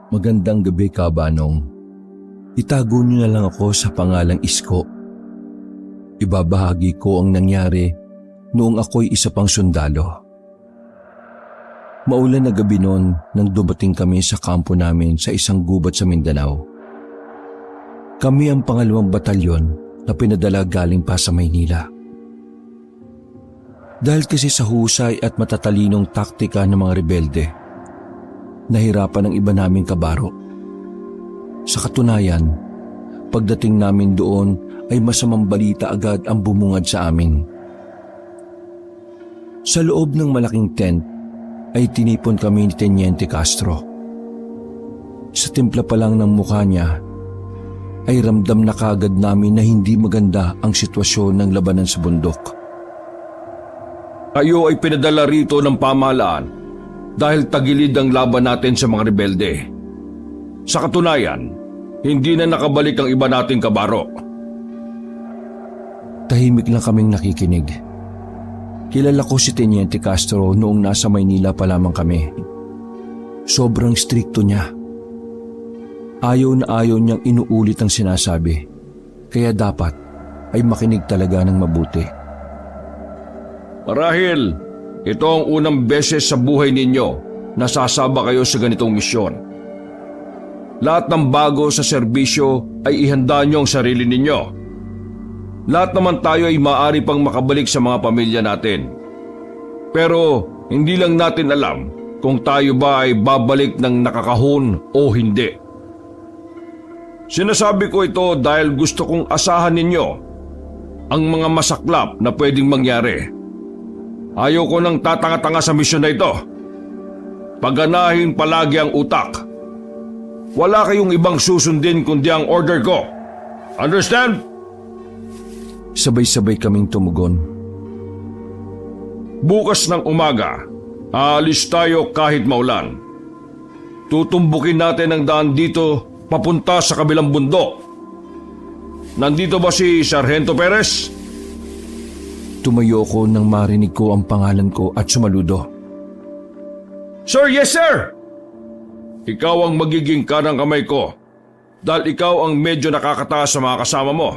Magandang gabi, Kabanong. Itago niyo na lang ako sa pangalang Isko. Ibabahagi ko ang nangyari noong ako'y isa pang sundalo. Maulan na gabi noon nang dumating kami sa kampo namin sa isang gubat sa Mindanao. Kami ang pangalawang batalyon na pinadala galing pa sa Maynila. Dahil kasi sa husay at matatalinong taktika ng mga rebelde, nahirapan ang iba naming kabaro. Sa katunayan, pagdating namin doon ay masamang balita agad ang bumungad sa amin. Sa loob ng malaking tent ay tinipon kami ni Teniente Castro. Sa timpla pa lang ng mukha niya ay ramdam na kaagad namin na hindi maganda ang sitwasyon ng labanan sa bundok. Kayo ay pinadala rito ng pamahalaan dahil tagilid ang laban natin sa mga rebelde. Sa katunayan, hindi na nakabalik ang iba nating kabaro. Tahimik lang kaming nakikinig. Kilala ko si Teniente Castro noong nasa Maynila pa lamang kami. Sobrang strikto niya. Ayaw na ayaw niyang inuulit ang sinasabi, kaya dapat ay makinig talaga ng mabuti. Marahil, ito ang unang beses sa buhay ninyo na sasaba kayo sa ganitong misyon. Lahat ng bago sa serbisyo ay ihanda niyo ang sarili ninyo. Lahat naman tayo ay maaari pang makabalik sa mga pamilya natin. Pero hindi lang natin alam kung tayo ba ay babalik ng nakakahon o hindi. Sinasabi ko ito dahil gusto kong asahan ninyo ang mga masaklap na pwedeng mangyari. Ayaw ko nang tatanga-tanga sa misyon na ito. Paganahin palagi ang utak. Wala kayong ibang susundin kundi ang order ko. Understand? Sabay-sabay kaming tumugon. Bukas ng umaga, aalis tayo kahit maulan. Tutumbukin natin ang daan dito papunta sa kabilang bundok. Nandito ba si Sargento Perez? Tumayo ko nang marinig ko ang pangalan ko at sumaludo. Sir, yes sir! Ikaw ang magiging kanang kamay ko dahil ikaw ang medyo nakakataas sa mga kasama mo.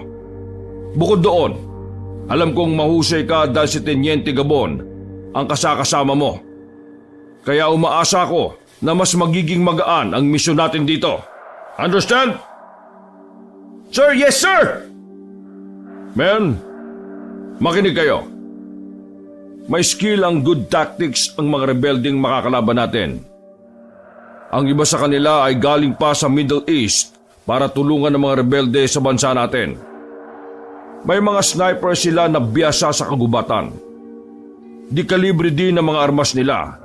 Bukod doon, alam kong mahusay ka dahil si Teniente Gabon ang kasakasama mo. Kaya umaasa ako na mas magiging magaan ang misyon natin dito. Understand? Sir, yes sir! Men, makinig kayo. May skill ang good tactics ang mga rebelding makakalaban natin. Ang iba sa kanila ay galing pa sa Middle East para tulungan ang mga rebelde sa bansa natin. May mga sniper sila na biyasa sa kagubatan. Di kalibre din ang mga armas nila.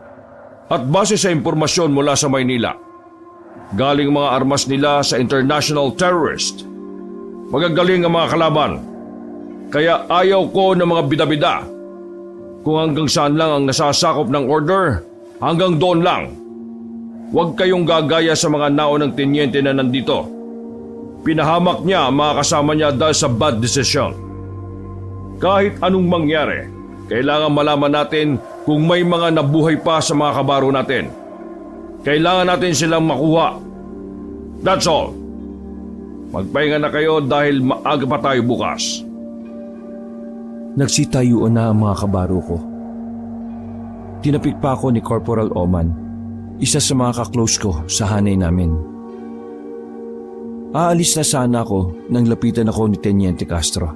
At base sa impormasyon mula sa Maynila, galing mga armas nila sa international terrorist. Magagaling ang mga kalaban. Kaya ayaw ko ng mga bida-bida. Kung hanggang saan lang ang nasasakop ng order, hanggang doon lang. Huwag kayong gagaya sa mga naunang tenyente na nandito. Pinahamak niya ang mga kasama niya dahil sa bad decision. Kahit anong mangyari, kailangan malaman natin kung may mga nabuhay pa sa mga kabaro natin. Kailangan natin silang makuha. That's all. Magpahinga na kayo dahil maaga pa tayo bukas. Nagsitayuan na ang mga kabaro ko. Tinapik pa ako ni Corporal Oman, isa sa mga kaklose ko sa hanay namin. Aalis na sana ako nang lapitan ako ni Teniente Castro.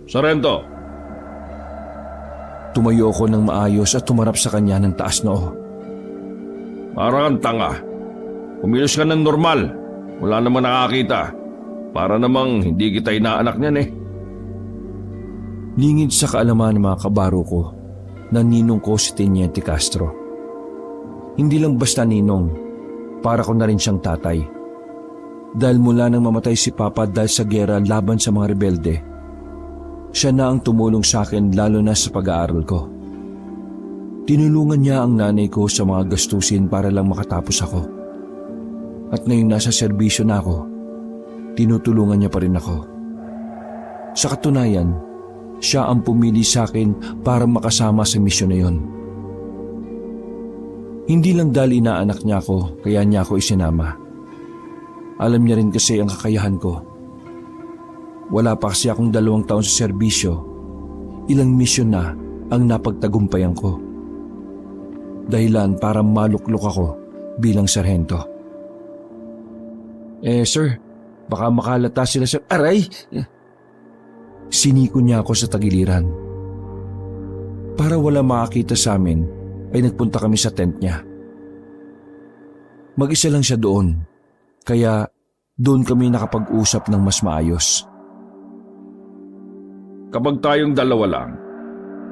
Sargento! Tumayo ako ng maayos at tumarap sa kanya ng taas noo. Parang kang tanga. Kumilos ka ng normal. Wala namang nakakita. Para namang hindi kita inaanak niyan eh. Lingid sa kaalaman ng mga kabaro ko na ninong ko si Teniente Castro. Hindi lang basta ninong, para ko na rin siyang tatay. Dahil mula nang mamatay si Papa dahil sa gera laban sa mga rebelde, siya na ang tumulong sa akin lalo na sa pag-aaral ko. Tinulungan niya ang nanay ko sa mga gastusin para lang makatapos ako. At ngayon nasa serbisyo na ako, tinutulungan niya pa rin ako. Sa katunayan, siya ang pumili sa akin para makasama sa misyon na yon. Hindi lang dahil inaanak niya ako, kaya niya ako isinama. Alam niya rin kasi ang kakayahan ko. Wala pa kasi akong 2 taon sa serbisyo. Ilang misyon na ang napagtagumpayan ko. Dahilan para maluklok ako bilang sarhento. Sir, baka makalata sila sa... Aray! Siniko niya ako sa tagiliran. Para wala makakita sa amin, ay nagpunta kami sa tent niya. Mag-isa lang siya doon, kaya doon kami nakapag-usap ng mas maayos. Kapag tayong dalawa lang,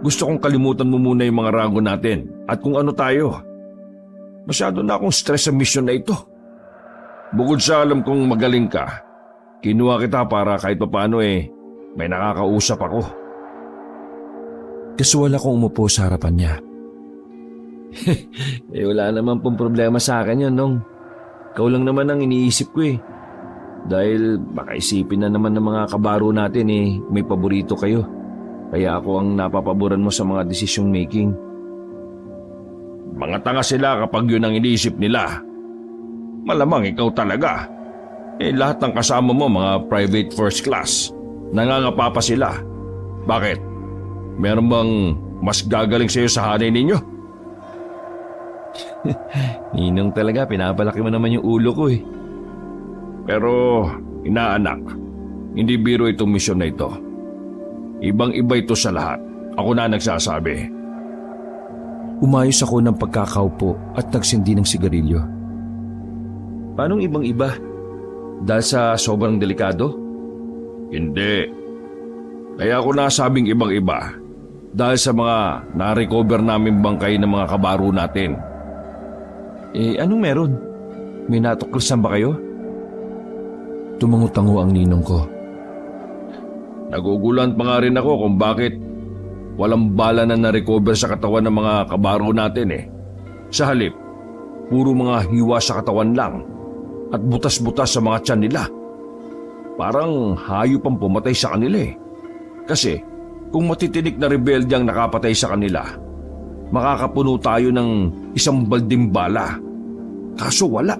gusto kong kalimutan mo muna yung mga rango natin at kung ano tayo. Masyado na akong stress sa mission na ito. Bukod sa alam kong magaling ka, kinuha kita para kahit papaano may nakakausap ako. Kasuwal akong umupo sa harapan niya. Wala naman pong problema sa akin yun, Nong. Ikaw lang naman ang iniisip ko Dahil baka isipin na naman ng mga kabaro natin may paborito kayo. Kaya ako ang napapaboran mo sa mga decision making. Mga tanga sila kapag yun ang iniisip nila. Malamang ikaw talaga. Lahat ng kasama mo mga private first class. Nangangapa pa sila. Bakit? Meron bang mas gagaling sa'yo sa hanay ninyo? Ninong talaga, pinapalaki mo naman yung ulo ko Pero, inaanak, hindi biro itong misyon na ito. Ibang-iba ito sa lahat. Ako na nagsasabi. Umayos ako ng pagkakaupo at nagsindi ng sigarilyo. Paanong ibang-iba? Dahil sa sobrang delikado? Hindi. Kaya ako nasabing ibang-iba dahil sa mga na-recover namin bangkay ng mga kabaro natin. Anong meron? May natuklasan ba kayo? Tumango-tango ang ninong ko. Nagugulan pa nga rin ako kung bakit walang bala na na-recover sa katawan ng mga kabaro natin Sa halip, puro mga hiwa sa katawan lang at butas-butas sa mga tiyan nila. Parang hayop ang pumatay sa kanila Kasi kung matitinik na rebelde ang nakapatay sa kanila, makakapuno tayo ng isang balding bala. Kaso wala.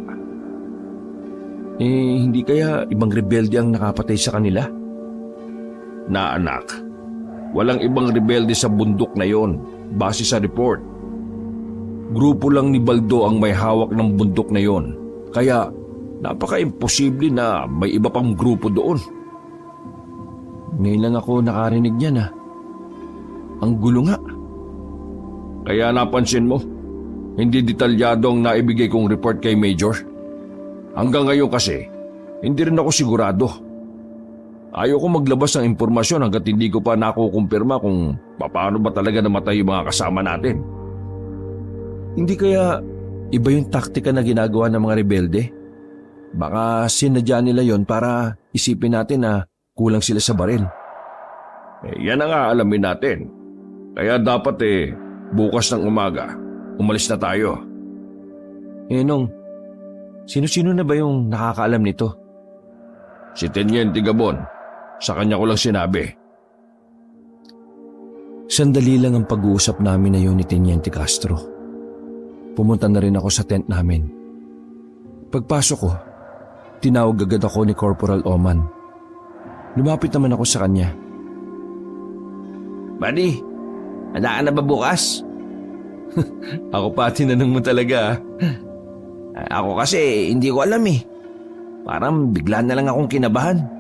Hindi kaya ibang rebelde ang nakapatay sa kanila? Na anak, walang ibang rebelde sa bundok na yon, base sa report. Grupo lang ni Baldo ang may hawak ng bundok na yon, kaya napaka-imposible na may iba pang grupo doon. Ngayon lang ako nakarinig niyan Ang gulo nga. Kaya napansin mo, hindi detalyado ang naibigay kong report kay Major. Hanggang ngayon kasi, hindi rin ako sigurado. Ayaw ko maglabas ng impormasyon hanggat hindi ko pa nakukumpirma kung paano ba talaga namatay yung mga kasama natin. Hindi kaya iba yung taktika na ginagawa ng mga rebelde? Baka sinadya nila yon para isipin natin na kulang sila sa baril. Yan ang aalamin natin. Kaya dapat bukas ng umaga, umalis na tayo. Nong, sino-sino na ba yung nakakaalam nito? Si Teniente Gabon. Sa kanya ko lang sinabi. Sandali lang ang pag-uusap namin na yun ni Teniente Castro. Pumunta na rin ako sa tent namin. Pagpasok ko, tinawag agad ako ni Corporal Oman. Lumapit naman ako sa kanya. Buddy, handa ka na ba bukas? Ako pa tinanong mo talaga. Ako kasi hindi ko alam Parang bigla na lang akong kinabahan.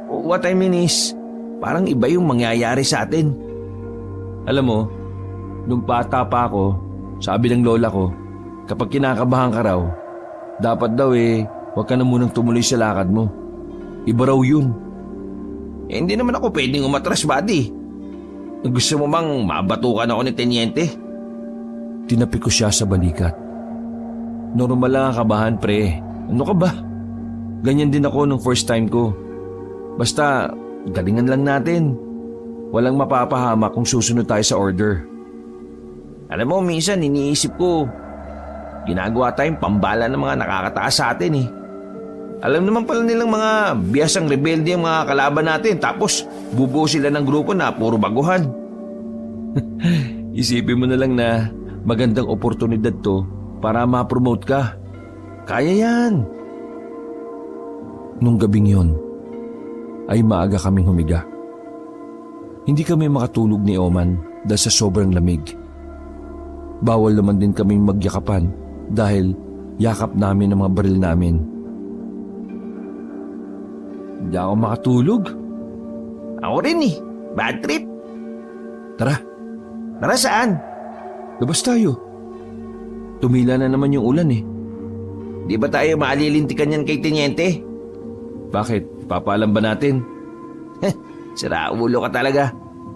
What I mean is, parang iba yung mangyayari sa atin. Alam mo, nung bata pa ako, sabi ng lola ko, kapag kinakabahan ka raw, dapat daw huwag ka na munang tumuloy sa lakad mo. Iba raw yun. Hindi naman ako pwedeng umatras, buddy. Gusto mo bang mabatukan ako ni Teniente? Tinapi ko siya sa balikat. Normal lang ang kabahan, pre. Ano ka ba? Ganyan din ako nung first time ko. Basta, galingan lang natin. Walang mapapahama kung susunod tayo sa order. Alam mo, minsan iniisip ko, ginagawa tayong pambala ng mga nakakataas sa atin Alam naman pala nilang mga biyasang rebelde ang mga kalaban natin, tapos bubuo sila ng grupo na puro baguhan. Isipin mo na lang na Magandang oportunidad to para ma-promote ka. Kaya yan. Nung gabing yun, ay maaga kaming humiga. Hindi kami makatulog ni Oman dahil sa sobrang lamig. Bawal naman din kaming magyakapan dahil yakap namin ang mga baril namin. Hindi ako makatulog. Ako rin eh. Bad trip. Tara, Tara saan? labas tayo. Tumila na naman yung ulan eh. Di ba tayo maalilintikan yan kay Tenyente? Bakit? Papaalam ba natin? Sira ulo ka talaga.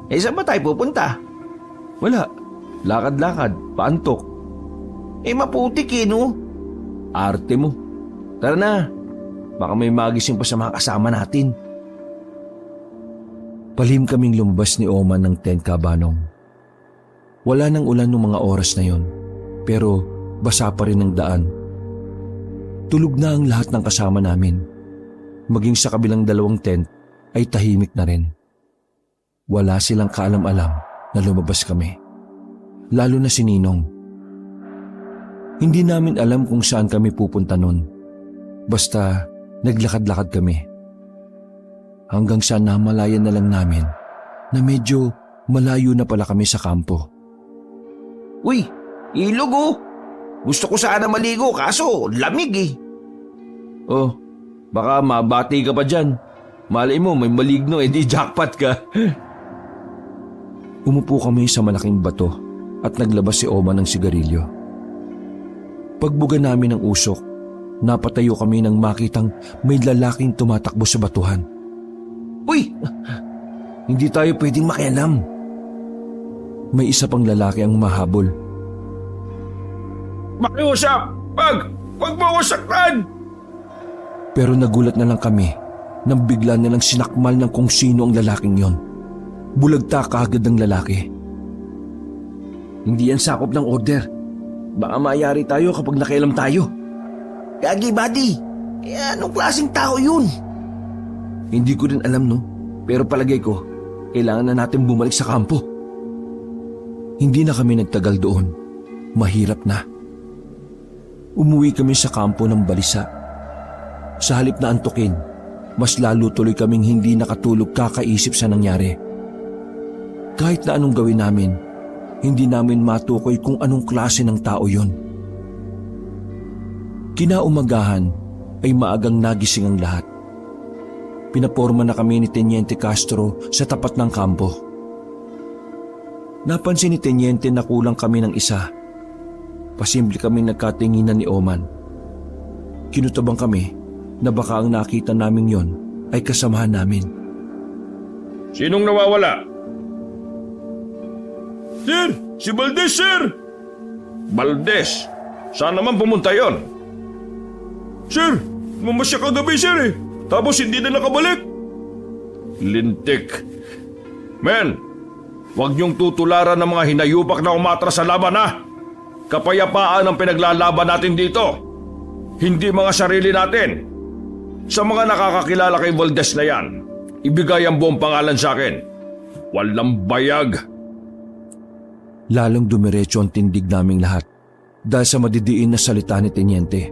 Eh saan ba tayo pupunta? Wala. Lakad-lakad. Paantok. Eh maputik eh no? Arte mo. Tara na. Baka may magising pa sa mga kasama natin. Palihim kaming lumabas ni Oman ng tent kabanong. Wala nang ulan noong mga oras na yon, pero basa pa rin ang daan. Tulog na ang lahat ng kasama namin. Maging sa kabilang dalawang tent ay tahimik na rin. Wala silang kaalam-alam na lumabas kami. Lalo na si Ninong. Hindi namin alam kung saan kami pupunta nun. Basta naglakad-lakad kami. Hanggang sa namalayan na lang namin na medyo malayo na pala kami sa kampo. Uy, ilog oh. Gusto ko sana maligo kaso lamig eh. Oh, baka mabati ka pa dyan. Malay mo may maligno di jackpot ka. Umupo kami sa malaking bato at naglabas si Oma ng sigarilyo. Pagbuga namin ng usok, napatayo kami nang makitang may lalaking tumatakbo sa batuhan. Uy, Hindi tayo pwedeng makialam. May isa pang lalaki ang mahabol. Makiusap! Wag mo ako saktan! Pero nagulat na lang kami nang bigla nilang sinakmal ng kung sino ang lalaking yon. Bulagta kaagad ng lalaki. Hindi yan sakop ng order. Baka mayari tayo kapag nakialam tayo. Gagi buddy. Eh anong klaseng tao yun? Hindi ko rin alam no, pero palagay ko, kailangan na natin bumalik sa kampo. Hindi na kami nagtagal doon. Mahirap na. Umuwi kami sa kampo ng balisa. Sa halip na antukin, mas lalo tuloy kaming hindi nakatulog kakaisip sa nangyari. Kahit na anong gawin namin, hindi namin matukoy kung anong klase ng tao yon. Kinaumagahan ay maagang nagising ang lahat. Pinaporma na kami ni Teniente Castro sa tapat ng kampo. Napansin ni Teniente na kulang kami ng isa. Pasimple kami nagkatinginan ni Oman. Kinutabang kami na baka ang nakita namin yon ay kasamahan namin. Sinong nawawala? Sir! Si Valdez, sir! Valdez? Saan naman pumunta yon? Sir! Mamasya kagabi, sir eh! Tapos hindi na nakabalik! Lintik! Men! Huwag niyong tutularan ng mga hinayupak na umatras sa laban, ha! Kapayapaan ang pinaglalaban natin dito! Hindi mga sarili natin! Sa mga nakakakilala kay Valdez na yan, ibigay ang buong pangalan sa akin. Walang bayag! Lalong dumiretso ang tindig naming lahat dahil sa madidiin na salita ni Teniente.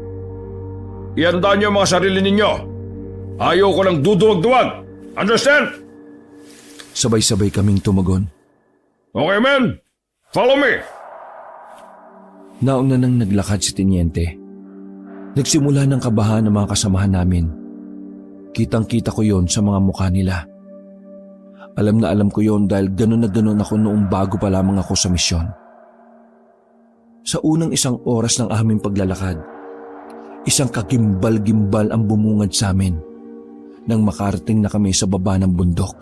Ihanda niyo ang mga sarili ninyo. Ayaw ko lang duduwag-duwag. Understand? Sabay-sabay kaming tumagon. Okay, men. Follow me. Nauna nang naglakad si Teniente. Nagsimula ng kabahan ng mga kasamahan namin. Kitang-kita ko yon sa mga mukha nila. Alam na alam ko yon dahil ganun na ganun ako noong bago pa lamang ako sa misyon. Sa unang isang oras ng aming paglalakad, isang kagimbal-gimbal ang bumungad sa amin nang makarating na kami sa baba ng bundok.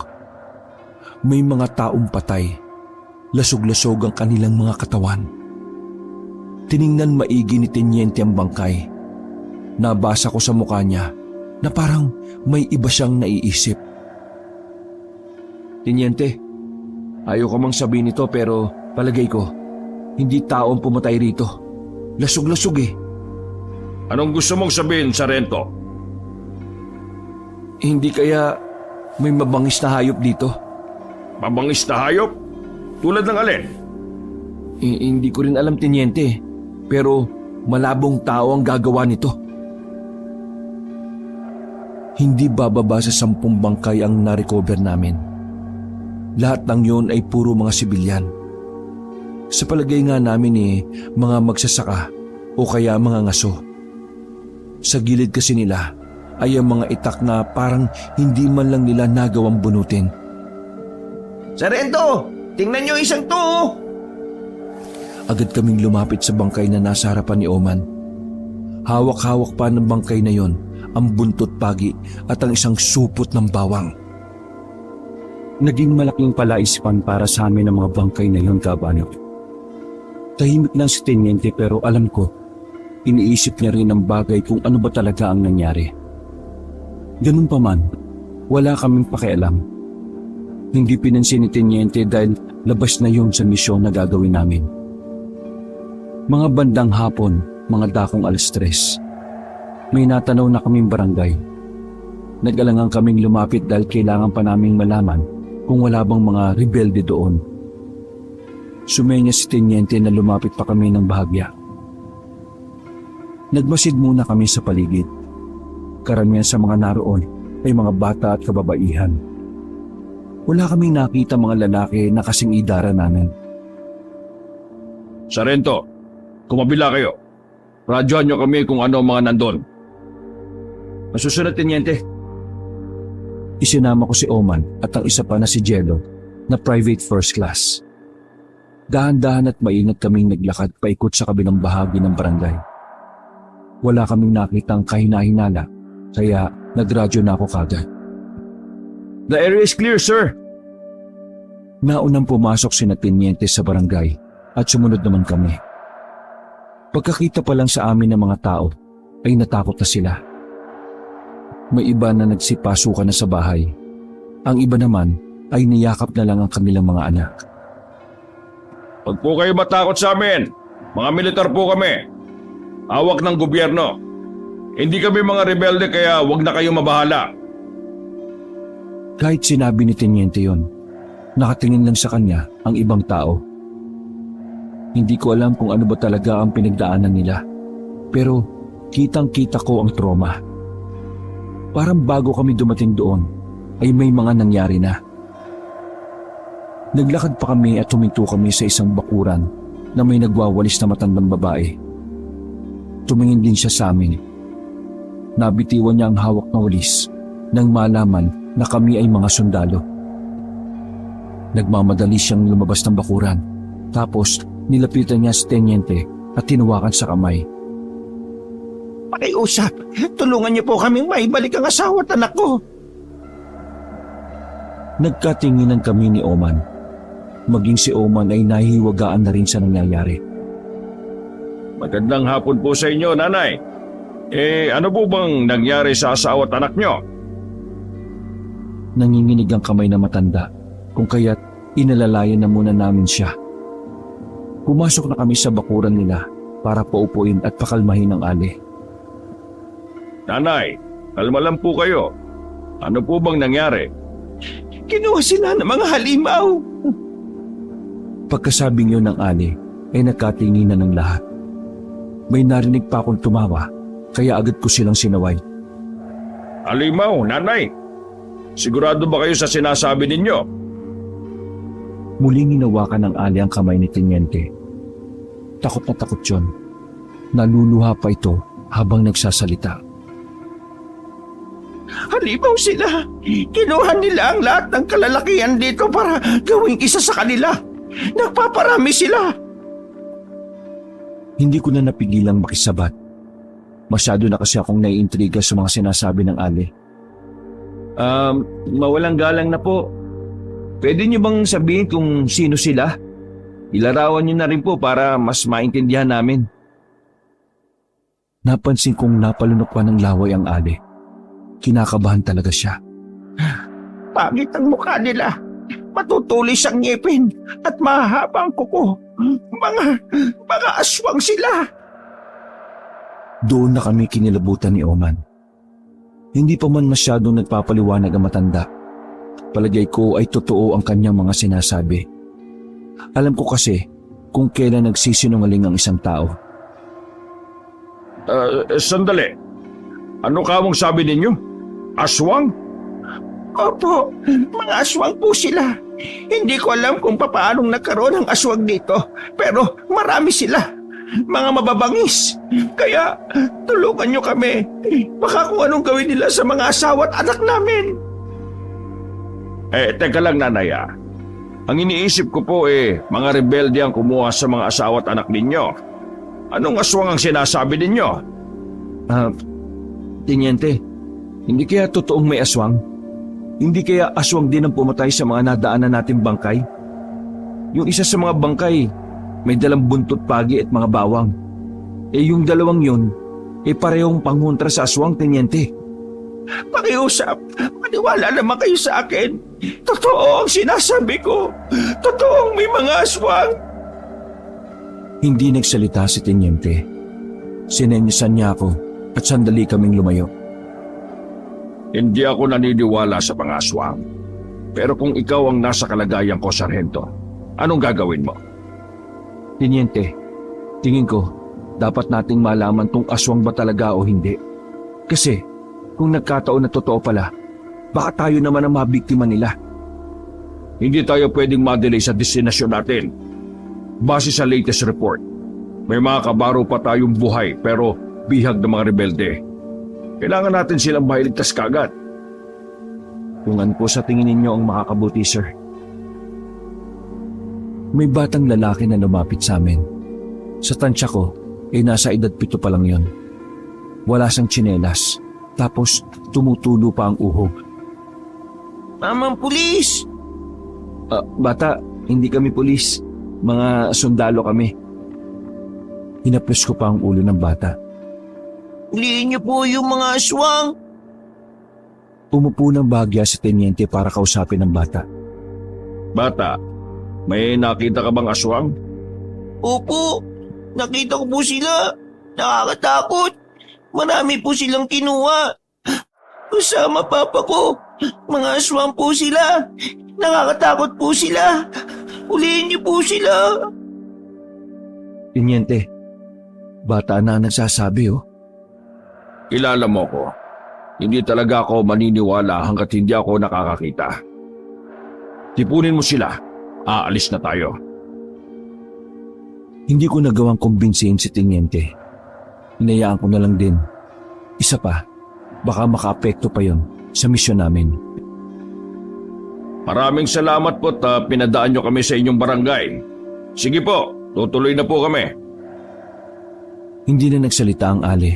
May mga taong patay, lasog-lasog ang kanilang mga katawan. Tiningnan maigi ni Teniente ang bangkay. Nabasa ko sa mukha niya na parang may iba siyang naiisip. Teniente, ayaw ko mang sabihin ito pero palagay ko, hindi taong pumatay rito. Lasog-lasog eh. Anong gusto mong sabihin, Sarento? Hindi kaya may mabangis na hayop dito? Mabangis na hayop? Tulad ng alin? Hindi ko rin alam, Tenyente. Pero malabong tao ang gagawa nito. Hindi bababa sa 10 bangkay ang na-recover namin. Lahat ng yon ay puro mga sibilyan. Sa palagay nga namin mga magsasaka o kaya mga ngaso. Sa gilid kasi nila ay ang mga itak na parang hindi man lang nila nagawang bunutin. Sarento, tingnan nyo isang to. Agad kaming lumapit sa bangkay na nasa harapan ni Oman. Hawak-hawak pa ng bangkay na yon ang buntot pagi at ang isang supot ng bawang. Naging malaking palaisipan para sa amin ang mga bangkay na yon, Kabano. Tahimik lang si Tenyente pero alam ko, iniisip niya rin ang bagay kung ano ba talaga ang nangyari. Ganun pa man, wala kaming pakialam. Hindi pinansin ni Tenyente dahil labas na yun sa misyon na gagawin namin. Mga bandang hapon, mga dakong 3:00, may natanaw na kaming barangay. Nag-alangan kaming lumapit dahil kailangan pa naming malaman kung wala bang mga rebelde doon. Sumenya si Tenyente na lumapit pa kami ng bahagya. Nagmasid muna kami sa paligid. Karamihan sa mga naroon ay mga bata at kababaihan. Wala kaming nakita mga lalaki na kasing idara namin. Sarento, kumabila kayo. Radyohan nyo kami kung ano ang mga nandun. Masusunod, Tenyente. Isinama ko si Oman at ang isa pa na si Jello na private first class. Dahan-dahan at maingat kaming naglakad paikot sa kabilang bahagi ng barangay. Wala kaming nakitang kahina-hinala kaya nagradyo na ako kagad. The area is clear, sir. Naunang pumasok sina Tenyente sa barangay at sumunod naman kami. Pagkakita pa lang sa amin ng mga tao ay natakot na sila. May iba na nagsipasukan na sa bahay. Ang iba naman ay niyakap na lang ang kanilang mga anak. Huwag po kayo matakot sa amin. Mga militar po kami. Hawak ng gobyerno. Hindi kami mga rebelde kaya huwag na kayo mabahala. Kahit sinabi ni Tenyente yon, nakatingin lang sa kanya ang ibang tao. Hindi ko alam kung ano ba talaga ang pinagdaanan nila. Pero kitang-kita ko ang trauma. Parang bago kami dumating doon ay may mga nangyari na. Naglakad pa kami at huminto kami sa isang bakuran na may nagwawalis na matandang babae. Tumingin din siya sa amin. Nabitiwan niya ang hawak na walis nang malaman na kami ay mga sundalo. Nagmamadali siyang lumabas ng bakuran. Tapos nilapitan niya si Tenyente at tinuwakan sa kamay. Pakiusap, tulungan niyo po kaming maibalik ang asawa at anak ko. Nagkatinginan kami ni Oman. Maging si Oman ay nahihiwagaan na rin sa nangyayari. Magandang hapon po sa inyo, nanay. Ano po bang nangyari sa asawa at anak nyo? Nanginginig ang kamay na matanda, kung kaya't inalalayan na muna namin siya. Pumasok na kami sa bakuran nila para paupuin at pakalmahin ang ali. Nanay, kalma lang po kayo. Ano po bang nangyari? Kinuha sila ng mga halimaw. Pagkasabing yun ng ali, ay nagkatinginan ng lahat. May narinig pa akong tumawa, kaya agad ko silang sinaway. Halimaw, nanay. Sigurado ba kayo sa sinasabi ninyo? Muling hinawakan ng ali ang kamay ni Tenyente. Takot na takot yun. Naluluha pa ito habang nagsasalita. Halimaw sila. Kinuha nila ang lahat ng kalalakihan dito para gawing isa sa kanila. Nagpaparami sila. Hindi ko na napigilang makisabat. Masyado na kasi akong naiintriga sa mga sinasabi ng ali. Mawalang galang na po. Pwede niyo bang sabihin kung sino sila? Ilarawan niyo na rin po para mas maintindihan namin. Napansin kong napalunok pa ng laway ang ali. Kinakabahan talaga siya. Pangit ang mukha nila. Matutulis ang ngipin at mahaba ang kuko. Mga aswang sila. Doon na kami kinilabutan ni Oman. Hindi pa man masyadong nagpapaliwanag ang matanda. Palagay ko ay totoo ang kanyang mga sinasabi. Alam ko kasi kung kailan nagsisinungaling ang isang tao. Sandali. Ano kamong sabi ninyo? Aswang? Opo, mga aswang po sila. Hindi ko alam kung papaanong nagkaroon ng aswang dito, pero marami sila. Mga mababangis. Kaya tulungan niyo kami. Baka kung anong gawin nila sa mga asawa at anak namin. Teka lang nanay ah. Ang iniisip ko po mga rebelde ang kumuha sa mga asawa at anak ninyo. Anong aswang ang sinasabi ninyo? Teniente, hindi kaya totoong may aswang? Hindi kaya aswang din ang pumatay sa mga nadaanan nating bangkay? Yung isa sa mga bangkay, may dalang buntot pagi at mga bawang. Yung dalawang yun, parehong pangontra sa aswang, Teniente. Pakiusap, maniwala naman kayo sa akin. Totoo ang sinasabi ko. Totoong may mga aswang. Hindi nagsalita si Teniente. Sinenyasan niya ako at sandali kaming lumayo. Hindi ako naniniwala sa mga aswang. Pero kung ikaw ang nasa kalagayan ko, Sargento, anong gagawin mo? Teniente, tingin ko, dapat nating malaman kung aswang ba talaga o hindi. Kasi, kung nagkataon na totoo pala, baka tayo naman ang mabiktima nila. Hindi tayo pwedeng madelay sa destinasyon natin. Base sa latest report, may mga kabaro pa tayong buhay pero bihag ng mga rebelde. Kailangan natin silang mailigtas kaagad. Kung ano po sa tingin ninyo ang makakabuti, sir? May batang lalaki na lumapit sa amin. Sa tansya ko, nasa edad 7 pa lang yon. Wala siyang tsinelas, tapos tumutulo pa ang uhog. Mamang pulis! Bata, hindi kami pulis. Mga sundalo kami. Hinaplos ko pa ang ulo ng bata. Huliin niyo po yung mga aswang. Umupo ng bahagya si Teniente para kausapin ang bata. Bata, may nakita ka bang aswang? Opo, nakita ko po sila. Nakakatakot. Marami po silang kinuha. Kasama papa ko. Mga aswang po sila. Nakakatakot po sila. Huliin niyo po sila. Teniente, bata na nagsasabi Kilala mo ko. Hindi talaga ako maniniwala hanggat hindi ako nakakakita. Tipunin mo sila. Aalis na tayo. Hindi ko nagawang kumbinsihin si Teniente. Hinayaan ko na lang din. Isa pa, baka makaapekto pa yon sa misyon namin. Maraming salamat po at pinadaan nyo kami sa inyong barangay. Sige po, tutuloy na po kami. Hindi na nagsalita ang Ali.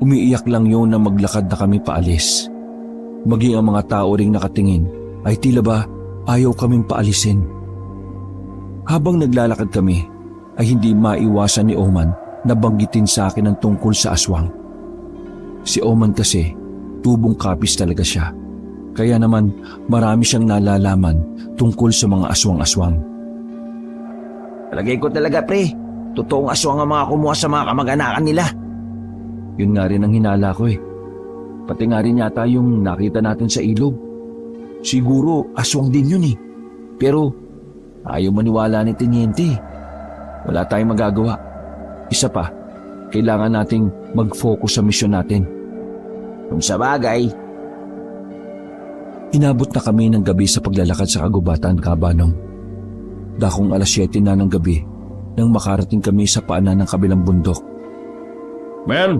Umiiyak lang yun na maglakad na kami paalis. Maging ang mga tao ring nakatingin ay tila ba ayaw kaming paalisin. Habang naglalakad kami ay hindi maiwasan ni Oman na banggitin sa akin ang tungkol sa aswang. Si Oman kasi tubong kapis talaga siya. Kaya naman marami siyang nalalaman tungkol sa mga aswang-aswang. Palagay ko talaga pre, totoong aswang ang mga kumuha sa mga kamag-anakan nila. Yun nga rin ang hinala ko Pati nga rin yata yung nakita natin sa ilog. Siguro aswang din yun Pero ayaw maniwala ni Teniente. Wala tayong magagawa. Isa pa, kailangan nating mag-focus sa misyon natin. Kung sa bagay. Inabot na kami ng gabi sa paglalakad sa kagubatan, Kabanong. Dakong 7:00 na ng gabi nang makarating kami sa paanan ng kabilang bundok. Men,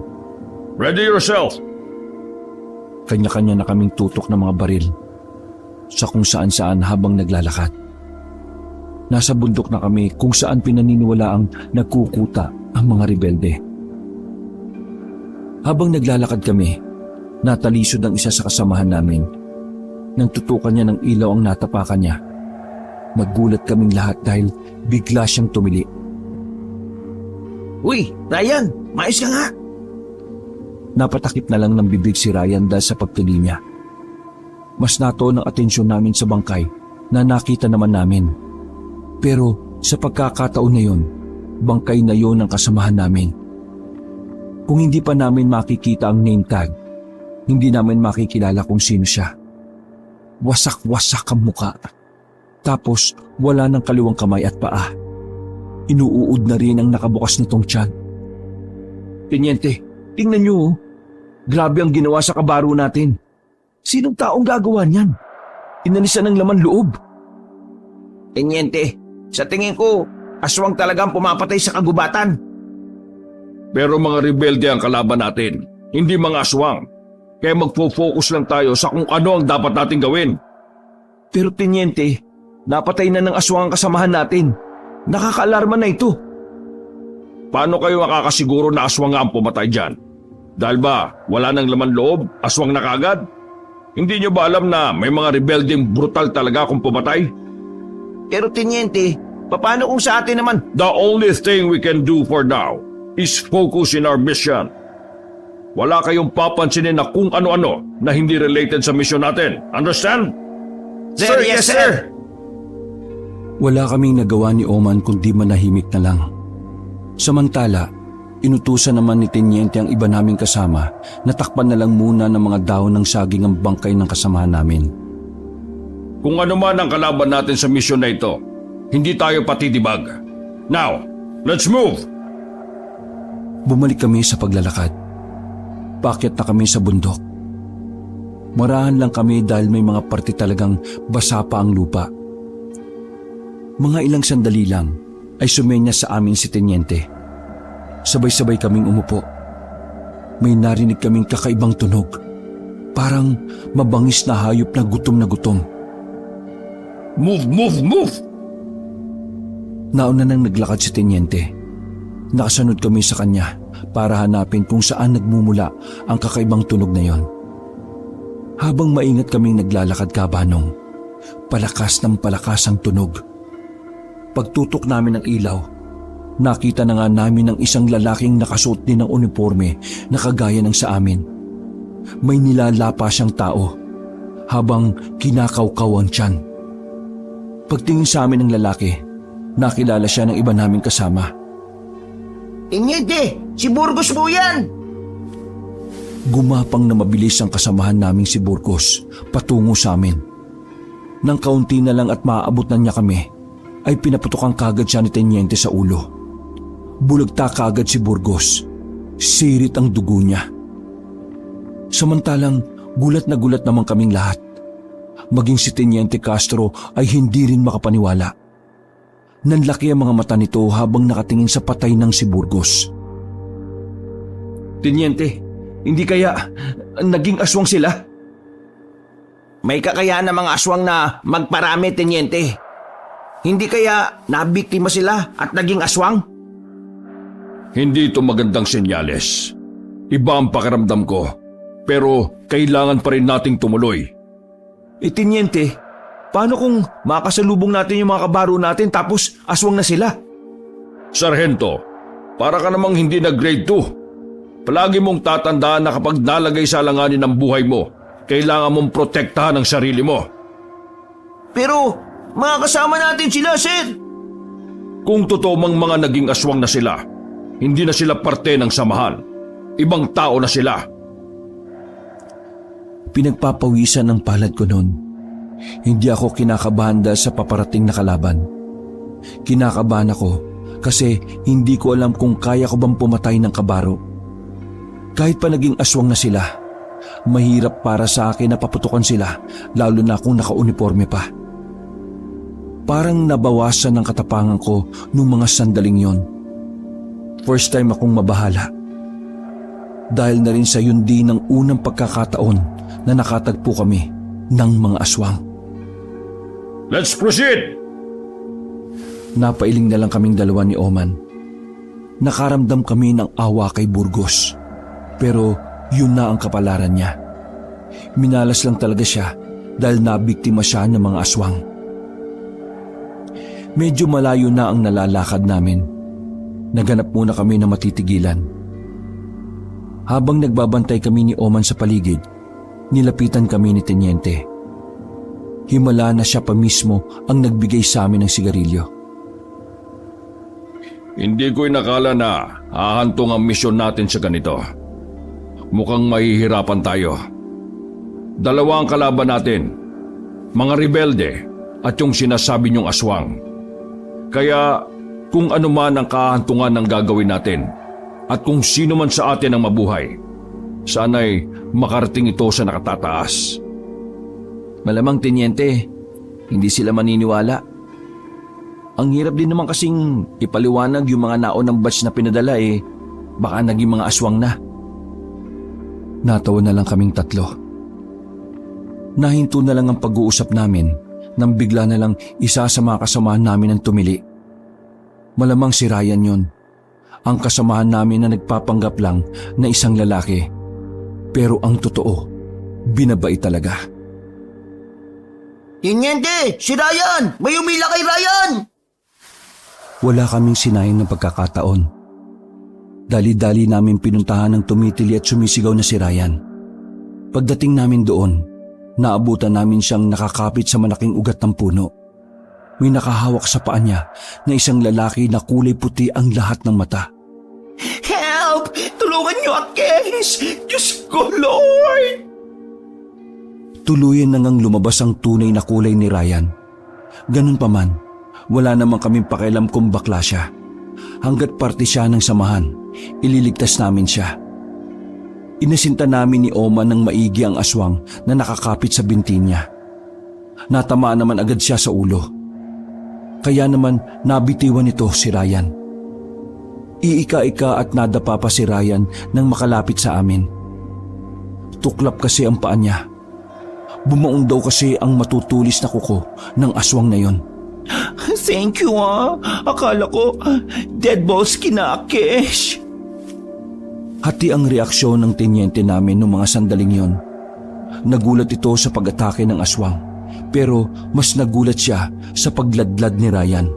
ready yourself! Kanya-kanya na kaming tutok ng mga baril sa kung saan-saan habang naglalakad. Nasa bundok na kami kung saan pinaniniwalaang nagkukuta ang mga rebelde. Habang naglalakad kami, natalisod ang isa sa kasamahan namin. Nang tutukan niya ng ilaw ang natapakan niya, nagulat kaming lahat dahil bigla siyang tumili. Uy, Ryan, maayos ka nga. Napatakip na lang ng bibig si Ryan dahil sa pagtuli niya. Mas natuon ang atensyon namin sa bangkay na nakita naman namin. Pero sa pagkakataon na yun, bangkay na yun ang kasamahan namin. Kung hindi pa namin makikita ang name tag, hindi namin makikilala kung sino siya. Wasak-wasak ang muka. Tapos wala ng kaliwang kamay at paa. Inuud na rin ang nakabukas nitong tiyan. Tenyente, tingnan niyo oh. Grabe ang ginawa sa kabaro natin. Sinong taong gagawa niyan? Inalisan ng laman loob. Tenyente, sa tingin ko, aswang talagang pumapatay sa kagubatan. Pero mga rebelde ang kalaban natin, hindi mga aswang. Kaya magpo-focus lang tayo sa kung ano ang dapat nating gawin. Pero tenyente, napatay na ng aswang ang kasamahan natin. Nakakaalarma na ito. Paano kayo makakasiguro na aswang nga ang pumatay dyan? Dahil ba wala nang laman loob, aswang na kagad? Hindi nyo ba alam na may mga rebeldeng brutal talaga kung pumatay? Pero tenyente, paano kung sa atin naman? The only thing we can do for now is focus in our mission. Wala kayong papansinin na kung ano-ano na hindi related sa mission natin. Understand? Sir, yes sir! Wala kaming nagawa ni Oman kundi manahimik na lang. Samantala, inutusan naman ni Tenyente ang iba naming kasama na takpan na lang muna ng mga dahon ng saging ang bangkay ng kasamahan namin. Kung ano man ang kalaban natin sa mission na ito, hindi tayo patitibag. Now, let's move! Bumalik kami sa paglalakad. Paakyat na kami sa bundok. Marahan lang kami dahil may mga parte talagang basa pa ang lupa. Mga ilang sandali lang ay sumenya sa amin si Tenyente. Sabay-sabay kaming umupo. May narinig kaming kakaibang tunog. Parang mabangis na hayop na gutom na gutom. Move, move, move! Nauna nang naglakad si Tenyente. Nakasunod kami sa kanya para hanapin kung saan nagmumula ang kakaibang tunog na yon. Habang maingat kaming naglalakad kabanong, palakas ng palakas ang tunog. Pagtutok namin ng ilaw, nakita na nga namin ang isang lalaking nakasuot din ng uniforme na kagaya ng sa amin. May nilalapa siyang tao habang kinakawkaw ang tiyan. Pagtingin sa amin ng lalaki, nakilala siya ng iba naming kasama. Tenyente, si Burgos po yan! Gumapang na mabilis ang kasamahan naming si Burgos patungo sa amin. Nang kaunti na lang at maaabot na niya kami, ay pinaputokan kagad siya ni Tenyente sa ulo. Bulagta kagad si Burgos. Sirit ang dugo niya. Samantalang gulat naman kaming lahat. Maging si Tenyente Castro ay hindi rin makapaniwala. Nanlaki ang mga mata nito habang nakatingin sa patay ng si Burgos. Tenyente, hindi kaya naging aswang sila? May kakayaan ng mga aswang na magparami, Tenyente. Hindi kaya nabiktima sila at naging aswang? Hindi ito magandang senyales. Iba ang pakiramdam ko, pero kailangan pa rin nating tumuloy. Tenyente, paano kung makasalubong natin yung mga kabaro natin tapos aswang na sila? Sargento, para ka namang hindi na grade 2. Palagi mong tatandaan na kapag nalagay sa alanganin ang buhay mo, kailangan mong protektahan ang sarili mo. Pero mga kasama natin sila, sir! Kung totoo mang mga naging aswang na sila, hindi na sila parte ng samahan. Ibang tao na sila. Pinagpapawisan ng palad ko noon. Hindi ako kinakabahan dahil sa paparating na kalaban. Kinakabahan ako kasi hindi ko alam kung kaya ko bang pumatay ng kabaro. Kahit pa naging aswang na sila, mahirap para sa akin na paputukan sila, lalo na kung naka-uniforme pa. Parang nabawasan ng katapangan ko nung mga sandaling yon. First time akong mabahala. Dahil na rin sa yun din ang unang pagkakataon na nakatagpo kami ng mga aswang. Let's proceed! Napailing na lang kaming dalawa ni Oman. Nakaramdam kami ng awa kay Burgos. Pero yun na ang kapalaran niya. Minalas lang talaga siya dahil nabiktima siya ng mga aswang. Medyo malayo na ang nalalakad namin. Naghanap muna kami na matitigilan. Habang nagbabantay kami ni Oman sa paligid, nilapitan kami ni Tenyente. Himala na siya pa mismo ang nagbigay sa amin ng sigarilyo. Hindi ko inakala na hahantong ang misyon natin sa ganito. Mukhang mahihirapan tayo. Dalawa ang kalaban natin, mga rebelde at yung sinasabi niyong aswang. Kaya kung ano man ang kahantungan ng gagawin natin at kung sino man sa atin ang mabuhay, sana'y makarating ito sa nakatataas. Malamang, Tenyente, hindi sila maniniwala. Ang hirap din naman kasing ipaliwanag yung mga naonang batch na pinadala baka naging mga aswang na. Natawa na lang kaming tatlo. Nahinto na lang ang pag-uusap namin nang bigla na lang isa sa mga kasamahan namin ang tumili. Malamang si Ryan yun. Ang kasamahan namin na nagpapanggap lang na isang lalaki. Pero ang totoo, binabait talaga. Tiniente, si Ryan! May umila kay Ryan! Wala kaming sinayang ng pagkakataon. Dali-dali namin pinuntahan ng tumitili at sumisigaw na si Ryan. Pagdating namin doon, naabutan namin siyang nakakapit sa malaking ugat ng puno. May nakahawak sa paa niya na isang lalaki na kulay puti ang lahat ng mata. Help! Tulungan niyo ako, Kes! Diyos ko, Lord! Tuluyan na ngang lumabas ang tunay na kulay ni Ryan. Ganun pa man, wala namang kaming pakialam kung bakla siya. Hanggat parte siya ng samahan, ililigtas namin siya. Inasinta namin ni Oma ng maigi ang aswang na nakakapit sa binti niya. Natamaan naman agad siya sa ulo. Kaya naman nabitiwan nito si Ryan. Iika-ika at nadapa pa si Ryan nang makalapit sa amin. Tuklap kasi ang paa niya. Bumaong daw kasi ang matutulis na kuko ng aswang na yon. Thank you, Akala ko, dead balls kinakesh. Hati ang reaksyon ng tenyente namin noong mga sandaling yon. Nagulat ito sa pag-atake ng aswang, pero mas nagulat siya sa pagladlad ni Ryan.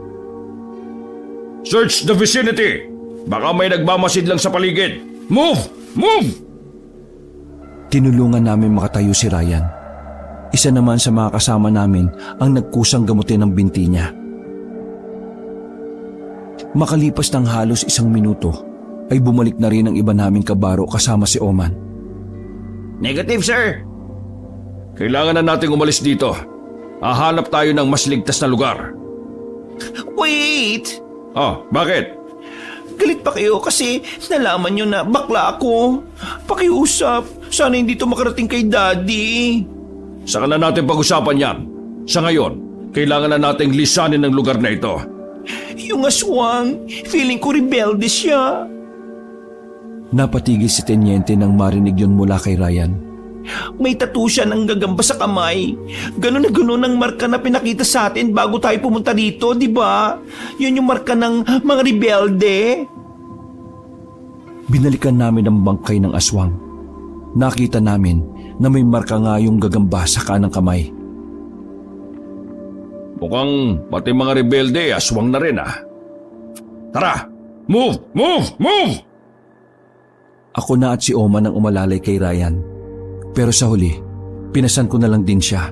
Search the vicinity! Baka may nagmamasid lang sa paligid. Move! Move! Tinulungan namin makatayo si Ryan. Isa naman sa mga kasama namin ang nagkusang gamutin ng binti niya. Makalipas ng halos 1 minuto, ay bumalik na rin ang iba naming kabaro kasama si Oman. Negative, sir. Kailangan na nating umalis dito. Hahanap tayo ng mas ligtas na lugar. Wait! Bakit? Galit pa kayo kasi nalaman nyo na bakla ako. Pakiusap, sana hindi to makarating kay Daddy. Saka na natin pag-usapan yan. Sa ngayon, kailangan na nating lisanin ng lugar na ito. Yung aswang, feeling ko rebelde siya. Napatigil si Tenyente nang marinig yun mula kay Ryan. May tattoo siya ng gagamba sa kamay. Ganon na ganon ang marka na pinakita sa atin bago tayo pumunta dito, di ba? Yun yung marka ng mga rebelde. Binalikan namin ang bangkay ng aswang. Nakita namin na may marka nga yung gagamba sa kanang kamay. Mukhang pati mga rebelde aswang na rin Tara! Move! Move! Move! Ako na at si Oma nang umalalay kay Ryan. Pero sa huli, pinasan ko na lang din siya.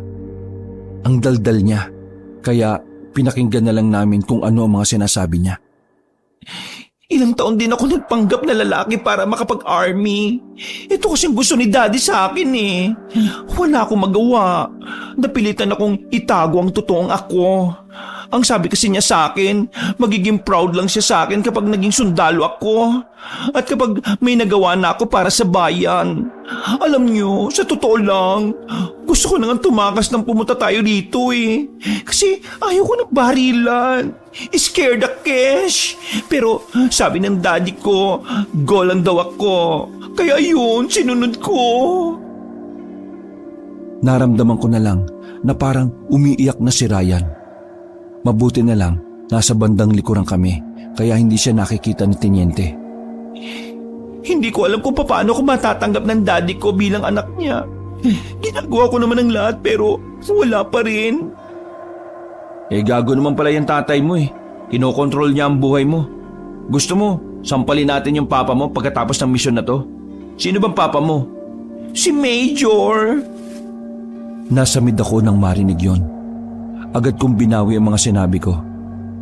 Ang daldal niya, kaya pinakinggan na lang namin kung ano ang mga sinasabi niya. Ilang taon din ako nagpanggap na lalaki para makapag-army. Ito kasing gusto ni Daddy sa akin Wala akong magawa. Napilitan akong itago ang totoong ako. Ang sabi kasi niya sa akin, magiging proud lang siya sa akin kapag naging sundalo ako. At kapag may nagawa na ako para sa bayan. Alam niyo, sa totoo lang, gusto ko nang tumakas nang pumunta tayo dito Kasi ayaw ko ng barilan. Scared ako, Kesh. Pero sabi ng Daddy ko, go lang daw ako. Kaya yun, sinunod ko. Naramdaman ko na lang na parang umiiyak na si Ryan. Mabuti na lang, nasa bandang likuran kami, kaya hindi siya nakikita ni Tenyente. Hindi ko alam kung paano ko matatanggap ng Daddy ko bilang anak niya. Ginagawa ko naman ang lahat pero wala pa rin. Gago naman pala yung tatay mo Kinokontrol niya ang buhay mo. Gusto mo, sampalin natin yung papa mo pagkatapos ng misyon na to? Sino bang papa mo? Si Major. Nasamid ako nang marinig yon. Agad kong binawi ang mga sinabi ko.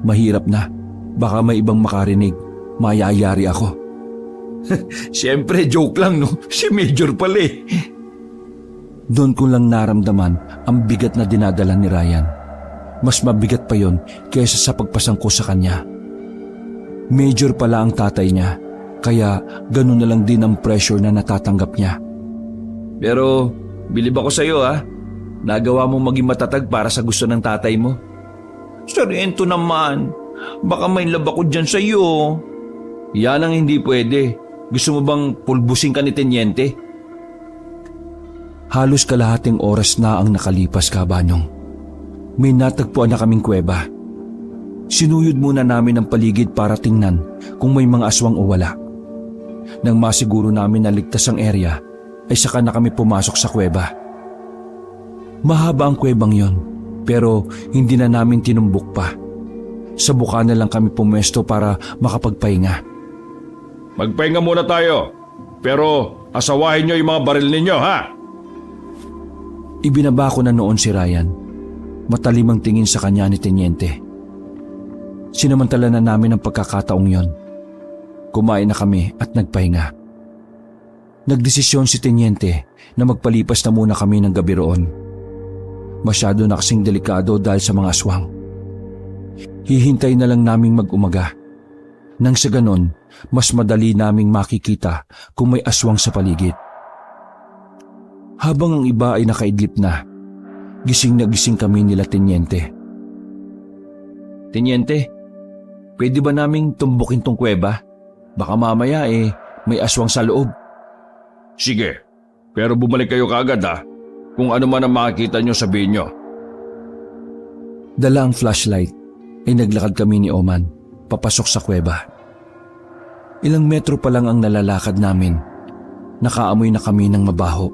Mahirap na. Baka may ibang makarinig. Mayayari ako. Siyempre, joke lang Si Major pala Doon ko lang naramdaman ang bigat na dinadala ni Ryan. Mas mabigat pa yon kaysa sa pagpasangko sa kanya. Major pala ang tatay niya, kaya ganun na lang din ang pressure na natatanggap niya. Pero bilib ako sa'yo ha. Nagawa mong maging matatag para sa gusto ng tatay mo. Sargento naman, baka may love ako dyan sa'yo. Yan ang hindi pwede. Gusto mo bang pulbusin ka ni Tenyente? Halos kalahating oras na ang nakalipas, Kabanyong. May natagpuan na kaming kuweba. Sinuyod muna namin ang paligid para tingnan kung may mga aswang o wala. Nang masiguro namin na ligtas ang area, ay saka na kami pumasok sa kuweba. Mahaba ang kuwebang yon, pero hindi na namin tinumbok pa. Sa buka na lang kami pumwesto para makapagpahinga. Magpahinga muna tayo. Pero asawahin nyo yung mga baril ninyo, ha? Ibinaba ko na noon si Ryan. Matalim ang tingin sa kanya ni Tenyente. Sinamantala na namin ang pagkakataong yon. Kumain na kami at nagpahinga. Nagdesisyon si Tenyente na magpalipas na muna kami ng gabi roon. Masyado na kasing delikado dahil sa mga aswang. Hihintay na lang naming mag-umaga. Nang sa ganon, mas madali naming makikita kung may aswang sa paligid. Habang ang iba ay nakaidlip na, gising na gising kami nila Tenyente. Tenyente, pwede ba naming tumbukin tong kuweba? Baka mamaya may aswang sa loob. Sige, pero bumalik kayo kaagad ha. Kung ano man ang makikita nyo, sabihin nyo. Dala ang flashlight ay naglakad kami ni Oman papasok sa kuweba. Ilang metro pa lang ang nalalakad namin. Nakaamoy na kami ng mabaho.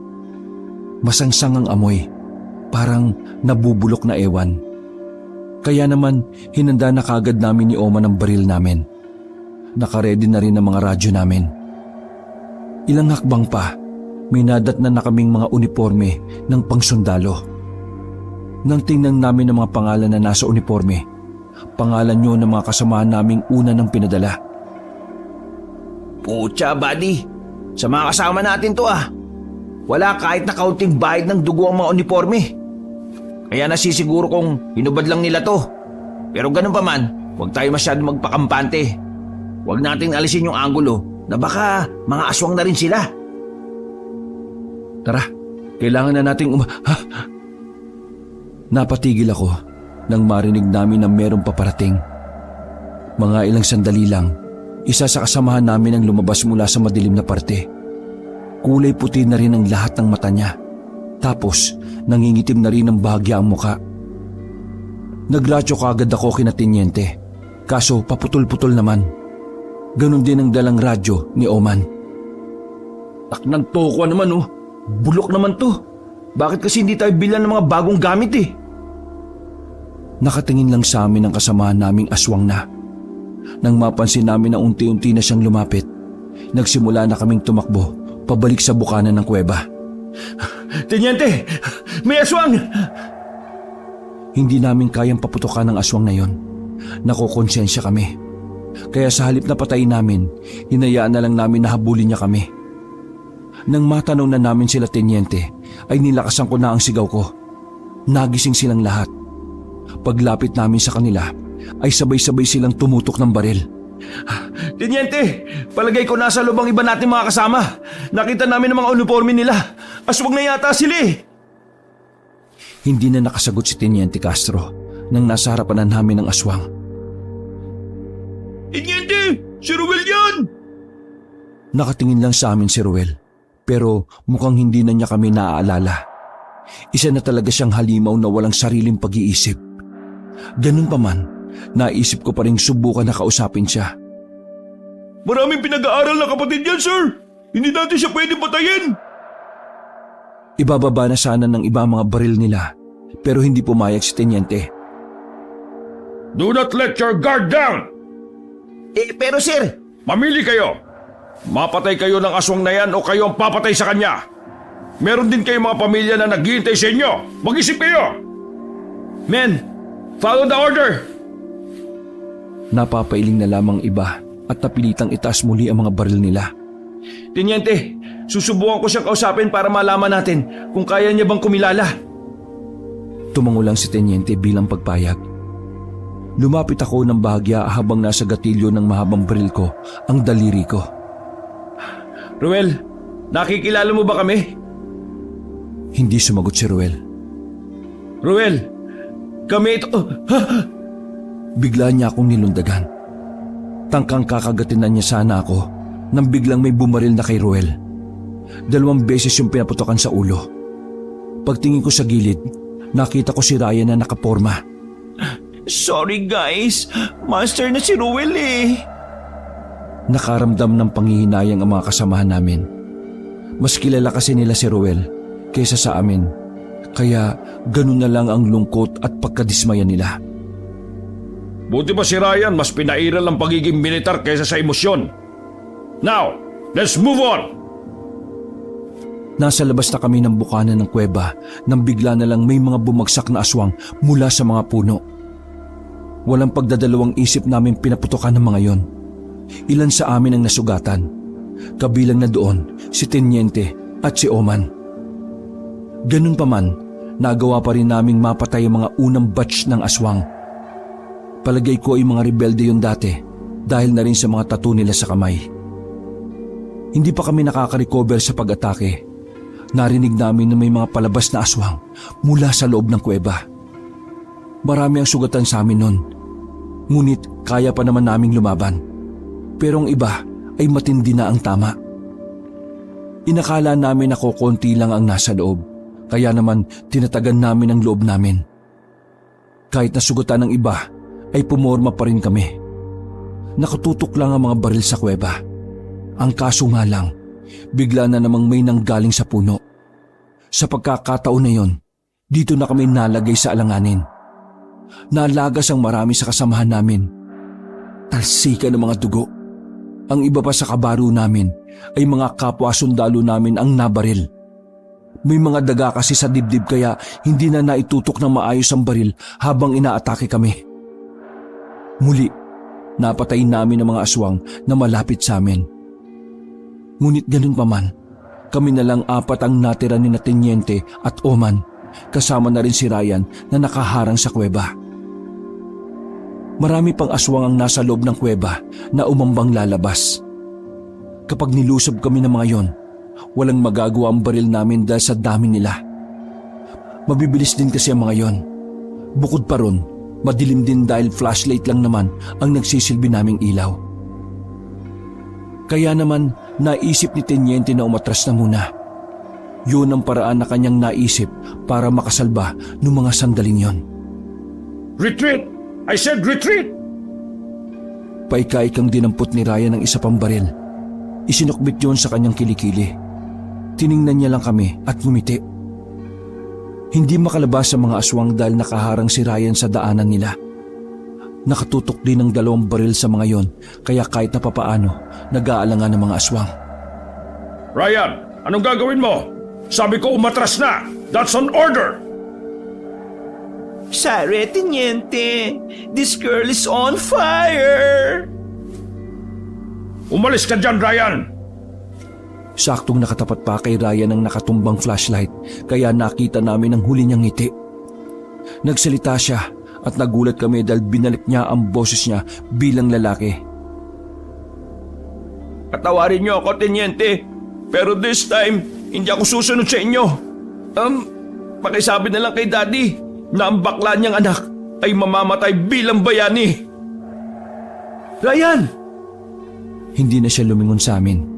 Masangsang ang amoy, parang nabubulok na ewan. Kaya naman hinanda na kaagad namin ni Oman ang baril namin. Nakaredy na rin ang mga radyo namin. Ilang hakbang pa, may nadatnan na kaming mga uniforme ng pangsundalo. Nang tingnan namin ang mga pangalan na nasa uniforme, pangalan nyo ng mga kasamahan naming una ng pinadala. Pucha, buddy. Sa mga kasama natin to ah. Wala kahit na kaunting bayad ng dugo ang mga uniforme. Kaya nasisiguro kong hinubad lang nila to. Pero ganun pa man, huwag tayo masyado magpakampante. Huwag nating alisin yung angulo na baka mga aswang na rin sila. Tara, kailangan na nating Napatigil ako nang marinig namin na merong paparating. Mga ilang sandali lang, isa sa kasamahan namin ang lumabas mula sa madilim na parte. Kulay puti na rin ang lahat ng mata niya. Tapos, nangingitim na rin ang bahagya ang muka. Nagradyo kaagad ako kina Tenyente, kaso paputol-putol naman. Ganon din ang dalang radyo ni Oman. Taknang toko naman oh. Bulok naman to. Bakit kasi hindi tayo bilan ng mga bagong gamit eh? Nakatingin lang sa amin ang kasamahan naming aswang na. Nang mapansin namin na unti-unti na siyang lumapit, nagsimula na kaming tumakbo pabalik sa bukana ng kuweba. Tenyente! May aswang! Hindi namin kayang paputukan ng aswang na yon. Nakokonsensya kami. Kaya sa halip na patayin namin, hinayaan na lang namin na habulin niya kami. Nang matanaw na namin sila Tenyente, ay nilakasan ko na ang sigaw ko. Nagising silang lahat. Paglapit namin sa kanila, ay sabay-sabay silang tumutok ng baril. Tenyente! Palagay ko nasa loob ang iba natin mga kasama. Nakita namin ang mga uniforme nila. Aswang na yata sila eh. Hindi na nakasagot si Tenyente Castro nang nasa harapan na namin ng aswang. Tenyente! Si Ruel yan! Nakatingin lang sa amin si Ruel, pero mukhang hindi na niya kami naaalala. Isa na talaga siyang halimaw na walang sariling pag-iisip. Ganun pa man, naisip ko pa rin subukan na kausapin siya. Maraming pinag-aaral na kapatid yan, sir. Hindi natin siya pwedeng patayin. Ibababa na sana ng iba mga baril nila, pero hindi pumayag si Tenyente. Do not let your guard down! Pero sir... Mamili kayo. Mapatay kayo ng aswang na yan o kayo ang papatay sa kanya. Meron din kayong mga pamilya na naghihintay sa inyo. Mag-isip kayo! Men, follow the order! Napapailing na lamang iba at napilitang itaas muli ang mga baril nila. Tenyente, susubukan ko siyang kausapin para malaman natin kung kaya niya bang kumilala. Tumango lang si Tenyente bilang pagpayag. Lumapit ako ng bahagya habang nasa gatilyo ng mahabang baril ko ang daliri ko. Ruel, nakikilala mo ba kami? Hindi sumagot si Ruel. Ruel, kami ito... Bigla niya akong nilundagan. Tangkang kakagatin na niya sana ako nang biglang may bumaril na kay Ruel. 2 beses yung pinaputokan sa ulo. Pagtingin ko sa gilid, nakita ko si Ryan na nakaporma. Sorry guys, master na si Ruel eh. Nakaramdam ng panghihinayang ang mga kasamahan namin. Mas kilala kasi nila si Ruel kaysa sa amin, kaya ganun na lang ang lungkot at pagkadismaya nila. Buti pa si Ryan mas pinairal ang pagiging militar kaysa sa emosyon. Now, let's move on! Nasa labas na kami ng bukana ng kuweba nang bigla na lang may mga bumagsak na aswang mula sa mga puno. Walang pagdadalawang isip namin pinaputokan ng mga yon. Ilan sa amin ang nasugatan. Kabilang na doon si Teniente at si Oman. Ganun pa man, nagawa pa rin naming mapatay ang mga unang batch ng aswang. Palagay ko ay mga rebelde yun dati dahil na rin sa mga tattoo nila sa kamay. Hindi pa kami nakaka-recover sa pag-atake. Narinig namin na may mga palabas na aswang mula sa loob ng kuweba. Marami ang sugatan sa amin nun. Ngunit kaya pa naman naming lumaban. Pero ang iba ay matindi na ang tama. Inakala namin na konti lang ang nasa loob. Kaya naman tinatagan namin ang loob namin. Kahit nasugatan ng iba, ay pumorma pa rin kami. Nakatutok lang ang mga baril sa kuweba. Ang kaso nga lang, bigla na namang may nanggaling sa puno. Sa pagkakataon na yon, dito na kami nalagay sa alanganin. Nalagas ang marami sa kasamahan namin. Talsika ng mga dugo. Ang iba pa sa kabaro namin ay mga kapwa sundalo namin ang nabaril. May mga daga kasi sa dibdib kaya hindi na naitutok ng maayos ang baril habang inaatake kami. Muli, napatay namin ang mga aswang na malapit sa amin. Ngunit ganun pa man, kami na lang 4 ang natira ni Teniente at Oman, kasama na rin si Ryan na nakaharang sa kuweba. Marami pang aswang ang nasa loob ng kuweba na umambang lalabas. Kapag nilusob kami ng mga yon, walang magagawa ang baril namin dahil sa dami nila. Mabibilis din kasi ang mga yon. Bukod pa ron, madilim din dahil flashlight lang naman ang nagsisilbi naming ilaw. Kaya naman naisip ni Teniente na umatras na muna. Yun ang paraan na kanyang naisip para makasalba ng mga sandaling yon. Retreat! I said retreat! Paikaikang dinampot ni Ryan ng isa pang baril. Isinukbit yun sa kanyang kilikili. Tiningnan niya lang kami at ngumiti. Hindi makalabas sa mga aswang dahil nakaharang si Ryan sa daanan nila. Nakatutok din ng 2 baril sa mga yon, kaya kahit na papaano, nag-aalangan ng mga aswang. Ryan, anong gagawin mo? Sabi ko umatras na! That's an order! Sorry, Teniente. This girl is on fire! Umalis ka dyan, Ryan! Saktong nakatapat pa kay Ryan ang nakatumbang flashlight, kaya nakita namin ang huli niyang ngiti. Nagsalita siya at nagulat kami dahil binalik niya ang boses niya bilang lalaki. Patawarin niyo ako, Teniente. Pero this time, hindi ako susunod sa inyo. Pakisabi na lang kay Daddy na ang bakla niyang anak ay mamamatay bilang bayani. Ryan! Hindi na siya lumingon sa amin.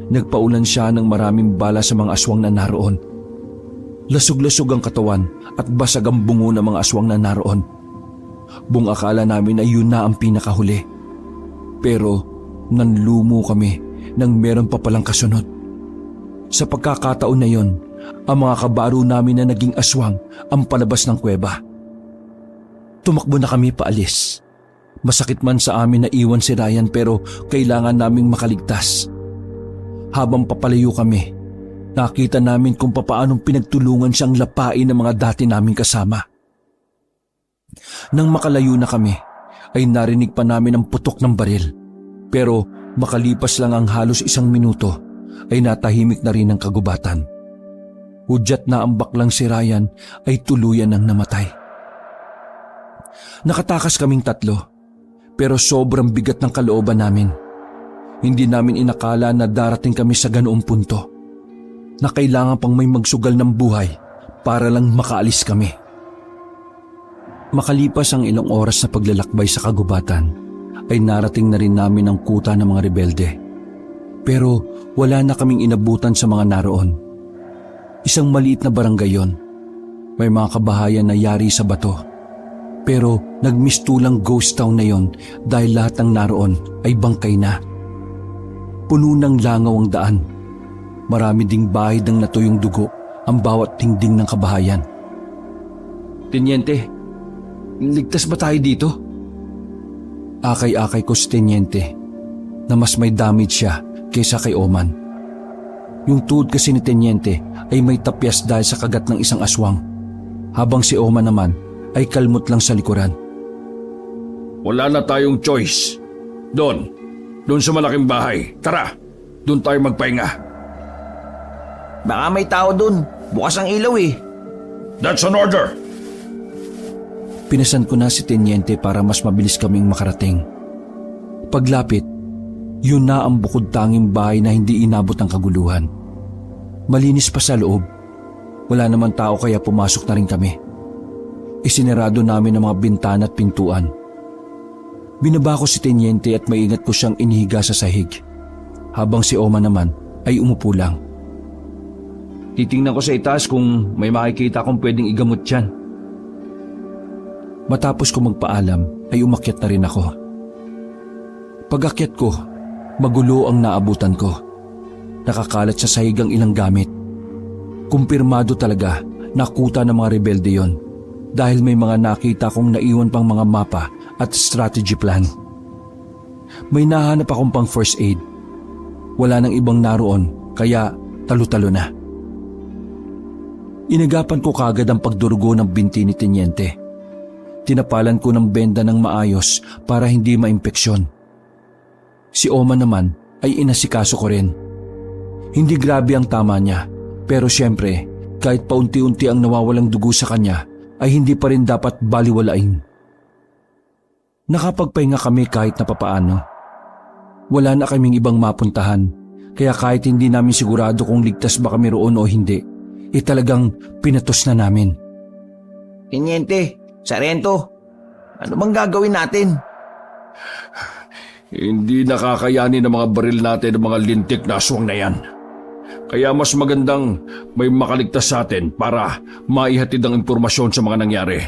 Nagpaulan siya ng maraming bala sa mga aswang na naroon. Lasog-lasog ang katawan at basag ang bungo ng mga aswang na naroon. Buong akala namin ay yun na ang pinakahuli. Pero nanlumo kami nang meron pa palang kasunod. Sa pagkakataon na yon, ang mga kabaro namin na naging aswang ang palabas ng kuweba. Tumakbo na kami paalis. Masakit man sa amin na iwan si Ryan pero kailangan naming makaligtas. Habang papalayo kami, nakita namin kung papaanong pinagtulungan siyang lapain ng mga dati naming kasama. Nang makalayo na kami, ay narinig pa namin ang putok ng baril. Pero makalipas lang ang halos 1 minuto, ay natahimik na rin ang kagubatan. Hudyat na ang baklang si Ryan ay tuluyan ng namatay. Nakatakas kaming 3, pero sobrang bigat ng kalooban namin. Hindi namin inakala na darating kami sa ganoong punto, na kailangan pang may magsugal ng buhay para lang makaalis kami. Makalipas ang ilang oras na paglalakbay sa kagubatan, ay narating na rin namin ang kuta ng mga rebelde. Pero wala na kaming inabutan sa mga naroon. Isang maliit na barangay yon. May mga kabahayan na yari sa bato. Pero nagmistulang ghost town na yon dahil lahat ng naroon ay bangkay na. Puno ng langaw ang daan. Marami ding bahay ng natuyong dugo ang bawat dingding ng kabahayan. Tenyente, ligtas ba tayo dito? Akay-akay ko si Tenyente na mas may damage siya kaysa kay Oman. Yung tuhod kasi ni Tenyente ay may tapyas dahil sa kagat ng isang aswang, habang si Oman naman ay kalmot lang sa likuran. Wala na tayong choice. Doon sa malaking bahay. Tara, doon tayo magpahinga. Baka may tao dun. Bukas ang ilaw eh. That's an order. Pinasan ko na si Tenyente para mas mabilis kaming makarating. Paglapit, yun na ang bukod tanging bahay na hindi inabot ng kaguluhan. Malinis pa sa loob. Wala naman tao kaya pumasok na rin kami. Isinarado namin ang mga bintana at pintuan. Binaba ko si Tenyente at maingat ko siyang inihiga sa sahig, habang si Oma naman ay umupo lang. Titingnan ko sa itaas kung may makikita akong pwedeng igamot dyan. Matapos ko magpaalam ay umakyat na rin ako. Pag-akyat ko, magulo ang naabutan ko. Nakakalat sa sahig ang ilang gamit. Kumpirmado talaga na kuta ng mga rebelde yon dahil may mga nakita kong naiwan pang mga mapa at strategy plan. May nahanap akong pang first aid. Wala nang ibang naroon kaya talo-talo na. Inagapan ko kagad ang pagdurugo ng binti ni Tenyente. Tinapalan ko ng benda ng maayos para hindi maimpeksyon. Si Oma naman ay inasikaso ko rin. Hindi grabe ang tama niya, pero siyempre kahit paunti-unti ang nawawalang dugo sa kanya ay hindi pa rin dapat baliwalain. Nakapagpahinga kami kahit na papaano. Wala na kaming ibang mapuntahan, kaya kahit hindi namin sigurado kung ligtas ba kami roon o hindi, talagang pinatos na namin. Tenyente, Sarento, ano bang gagawin natin? Hindi nakakayanin ng mga baril natin ng mga lintik na aswang na yan. Kaya mas magandang may makaligtas sa atin para maihatid ang impormasyon sa mga nangyari.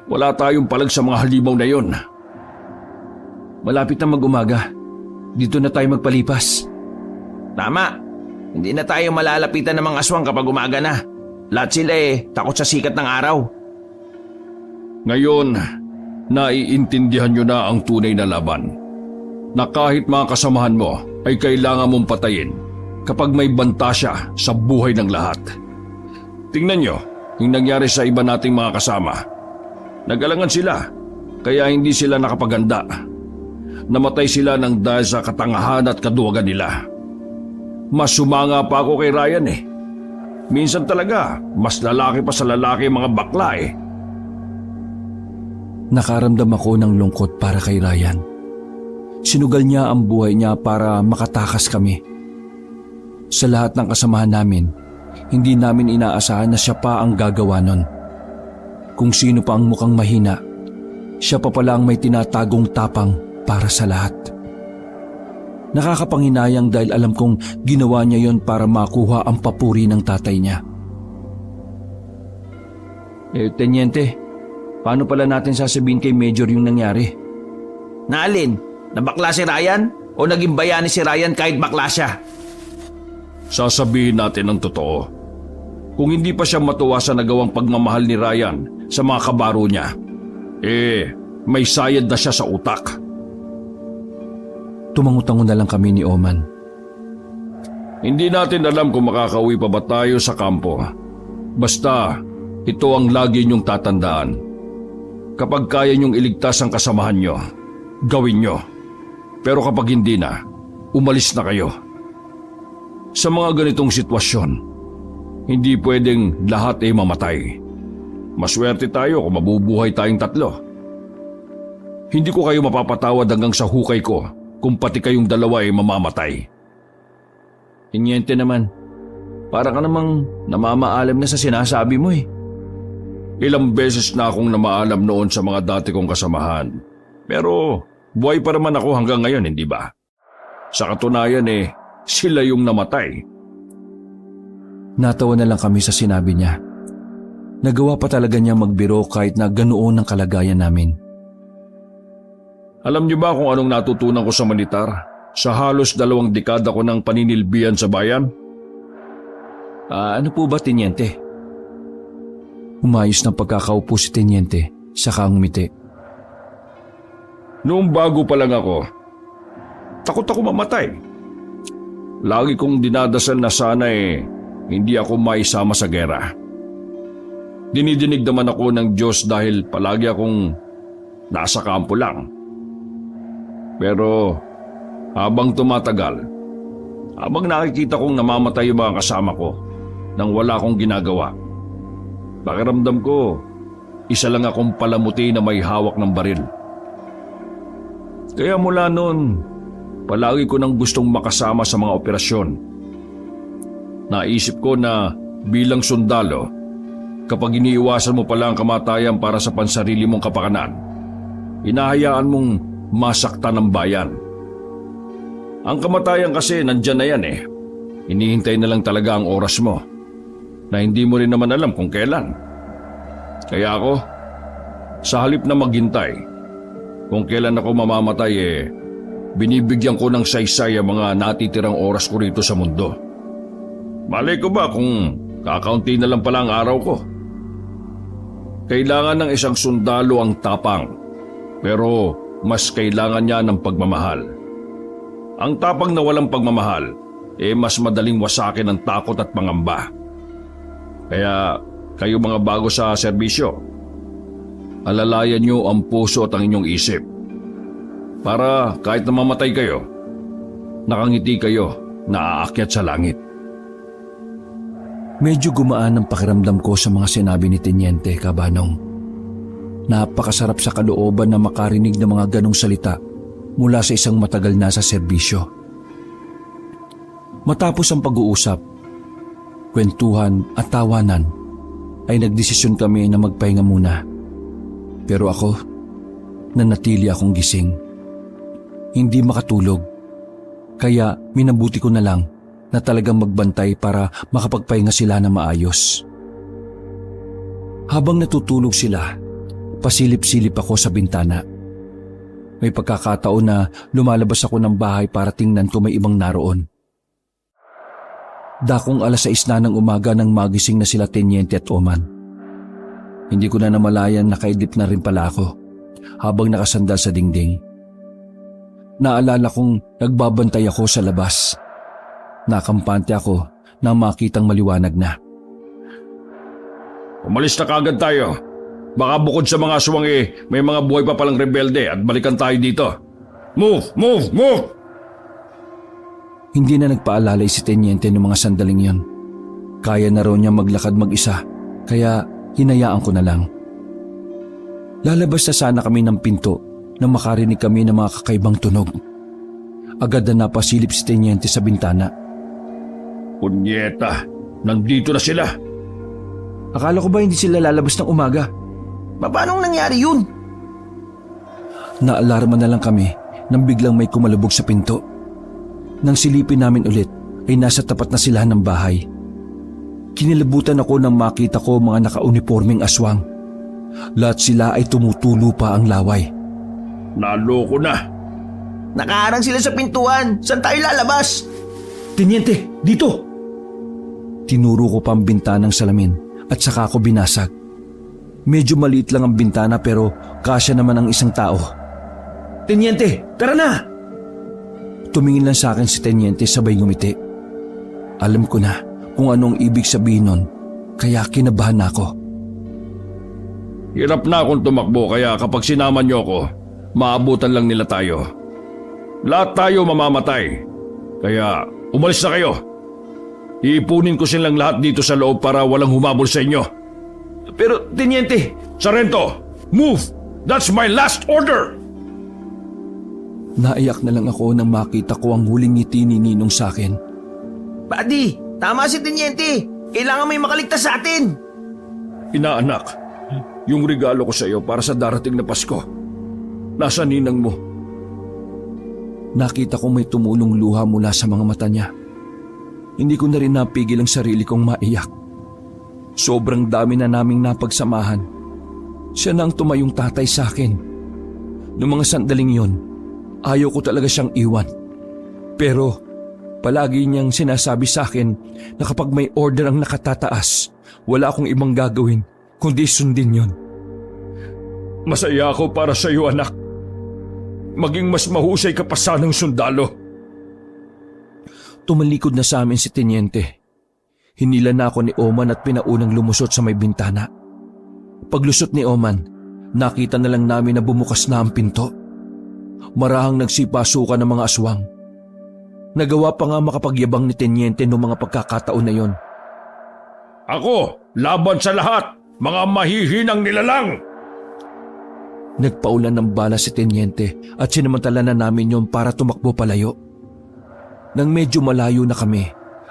Wala tayong palag sa mga halimaw na yon. Malapit na mag-umaga. Dito na tayo magpalipas. Tama, hindi na tayo malalapitan ng mga aswang kapag umaga na. Lahat sila takot sa sikat ng araw. Ngayon, naiintindihan nyo na ang tunay na laban. Na kahit mga kasamahan mo ay kailangan mong patayin kapag may banta siya sa buhay ng lahat. Tingnan nyo yung nangyari sa iba nating mga kasama. Nagalangan sila, kaya hindi sila nakapaganda. Namatay sila ng dahil sa katangahan at kaduwagan nila. Mas sumanga pa ako kay Ryan eh. Minsan talaga, mas lalaki pa sa lalaki mga bakla eh. Nakaramdam ako ng lungkot para kay Ryan. Sinugal niya ang buhay niya para makatakas kami. Sa lahat ng kasamahan namin, hindi namin inaasahan na siya pa ang gagawa nun. Kung sino pa ang mukhang mahina, siya pa pala ang may tinatagong tapang para sa lahat. Nakakapanginayang dahil alam kong ginawa niya yon para makuha ang papuri ng tatay niya. Tenyente, paano pala natin sasabihin kay Major yung nangyari? Naalin, nabakla si Ryan o naging bayani si Ryan kahit bakla siya? Sasabihin natin ang totoo. Kung hindi pa siya matuwa sa nagawang pagmamahal ni Ryan sa mga kabaro niya, may sayad na siya sa utak. Tumangutango na lang kami ni Oman. Hindi natin alam kung makakauwi pa ba tayo sa kampo. Basta, ito ang lagi niyong tatandaan. Kapag kaya niyong iligtas ang kasamahan niyo, gawin niyo. Pero kapag hindi na, umalis na kayo. Sa mga ganitong sitwasyon, hindi pwedeng lahat ay mamatay. Maswerte tayo kung mabubuhay tayong 3. Hindi ko kayo mapapatawad hanggang sa hukay ko kung pati kayong dalawa ay mamamatay. Tiniente naman, para ka namang namamaalam na sa sinasabi mo eh. Ilang beses na akong namaalam noon sa mga dati kong kasamahan. Pero buhay pa naman ako hanggang ngayon, hindi ba? Sa katunayan sila yung namatay. Natawa na lang kami sa sinabi niya. Nagawa pa talaga niya magbiro kahit na ganoon ang kalagayan namin. Alam niyo ba kung anong natutunan ko sa militar? Sa halos 2 dekada ko ng paninilbihan sa bayan? Ano po ba, Teniente? Umayos ng pagkakaupo si Teniente, saka ngumiti. Noong bago pa lang ako, takot ako mamatay. Lagi kong dinadasal na sana hindi ako maisama sa gera. Dinidinig naman ako ng Diyos dahil palagi akong nasa kampo lang. Pero habang tumatagal, habang nakikita kong namamatay yung mga kasama ko nang wala akong ginagawa, pakiramdam ko, isa lang akong palamuti na may hawak ng baril. Kaya mula noon, palagi ko nang gustong makasama sa mga operasyon. Naisip ko na bilang sundalo, kapag iniiwasan mo pala ang kamatayan para sa pansarili mong kapakanan, hinahayaan mong masaktan ng bayan. Ang kamatayan kasi nandyan na yan Hinihintay na lang talaga ang oras mo, na hindi mo rin naman alam kung kailan. Kaya ako, sa halip na maghintay, kung kailan ako mamamatay binibigyan ko ng saysay ang mga natitirang oras ko rito sa mundo. Malay ko ba kung kakaunti na lang pala ang araw ko? Kailangan ng isang sundalo ang tapang, pero mas kailangan niya ng pagmamahal. Ang tapang na walang pagmamahal, mas madaling wasakin ng takot at pangamba. Kaya kayo mga bago sa serbisyo, alalayan niyo ang puso at ang inyong isip. Para kahit namamatay kayo, nakangiti kayo na aakyat sa langit. Medyo gumaan ang pakiramdam ko sa mga sinabi ni Teniente Cabanong. Napakasarap sa kalooban na makarinig ng mga ganong salita mula sa isang matagal na sa serbisyo. Matapos ang pag-uusap, kwentuhan at tawanan, ay nagdesisyon kami na magpahinga muna. Pero ako, nanatili akong gising. Hindi makatulog, kaya minabuti ko na lang na talagang magbantay para makapagpahinga sila na maayos. Habang natutulog sila, pasilip-silip ako sa bintana. May pagkakataon na lumalabas ako ng bahay para tingnan kung may ibang naroon. Dakong 6:00 na ng umaga nang magising na sila Teniente at Oman. Hindi ko na namalayan na kaidip na rin pala ako habang nakasandal sa dingding. Naalala kong nagbabantay ako sa labas. Nakampante ako nang makitang maliwanag na. Umalis na kagad tayo. Baka bukod sa mga aswang may mga buhay pa palang rebelde at balikan tayo dito. Move! Move! Move! Hindi na nagpaalalay si Teniente ng mga sandaling yon. Kaya na raw niya maglakad mag-isa, kaya hinayaan ko na lang. Lalabas na sana kami ng pinto nang makarinig kami ng mga kakaibang tunog. Agad na napasilip si Teniente sa bintana. Punyeta! Nandito na sila! Akala ko ba hindi sila lalabas ng umaga? Paano nangyari yun? Naalarma na lang kami nang biglang may kumalubog sa pinto. Nang silipin namin ulit ay nasa tapat na sila ng bahay. Kinilabutan ako nang makita ko mga nakaunipormeng aswang. Lahat sila ay tumutulo pa ang laway. Naloko na! Nakaharang sila sa pintuan. Saan tayo lalabas? Teniente, dito! Tinuro ko pa ang bintanang salamin at saka ako binasag. Medyo maliit lang ang bintana pero kasya naman ang isang tao. Teniente, tara na! Tumingin lang sa akin si Teniente sabay ngumiti. Alam ko na kung anong ibig sabihin nun, kaya kinabahan ako. Hirap na akong tumakbo kaya kapag sinama niyo ako, maabutan lang nila tayo. Lahat tayo mamamatay. Kaya umalis na kayo. Iipunin ko silang lahat dito sa loob para walang humabol sa inyo. Pero Teniente! Sarento, move! That's my last order! Naiyak na lang ako nang makita ko ang huling ngiti ni Ninong sa akin. Buddy, tama si Tenyente. Kailangan may makaligtas sa atin. Inaanak, yung regalo ko sa iyo para sa darating na Pasko. Nasa ninang mo. Nakita ko may tumulong luha mula sa mga mata niya. Hindi ko na rin napigil ang sarili kong maiyak. Sobrang dami na naming napagsamahan. Siya na ang tumayong tatay sa akin. Noong mga sandaling yon, ayaw ko talaga siyang iwan. Pero palagi niyang sinasabi sa akin na kapag may order ang nakatataas, wala akong ibang gagawin kundi sundin yon. Masaya ako para sa iyo, anak. Maging mas mahusay ka pa sanang sundalo. Tumalikod na sa amin si Tenyente. Hinila na ako ni Oman at pinaunang lumusot sa may bintana. Paglusot ni Oman, nakita na lang namin na bumukas na ang pinto. Marahang nagsipasukan ng mga aswang. Nagawa pa nga makapagyabang ni Tenyente noong mga pagkakataon na yon. Ako, laban sa lahat, mga mahihinang nilalang! Nagpaulan ng bala si Tenyente at sinamantala na namin yon para tumakbo palayo. Nang medyo malayo na kami,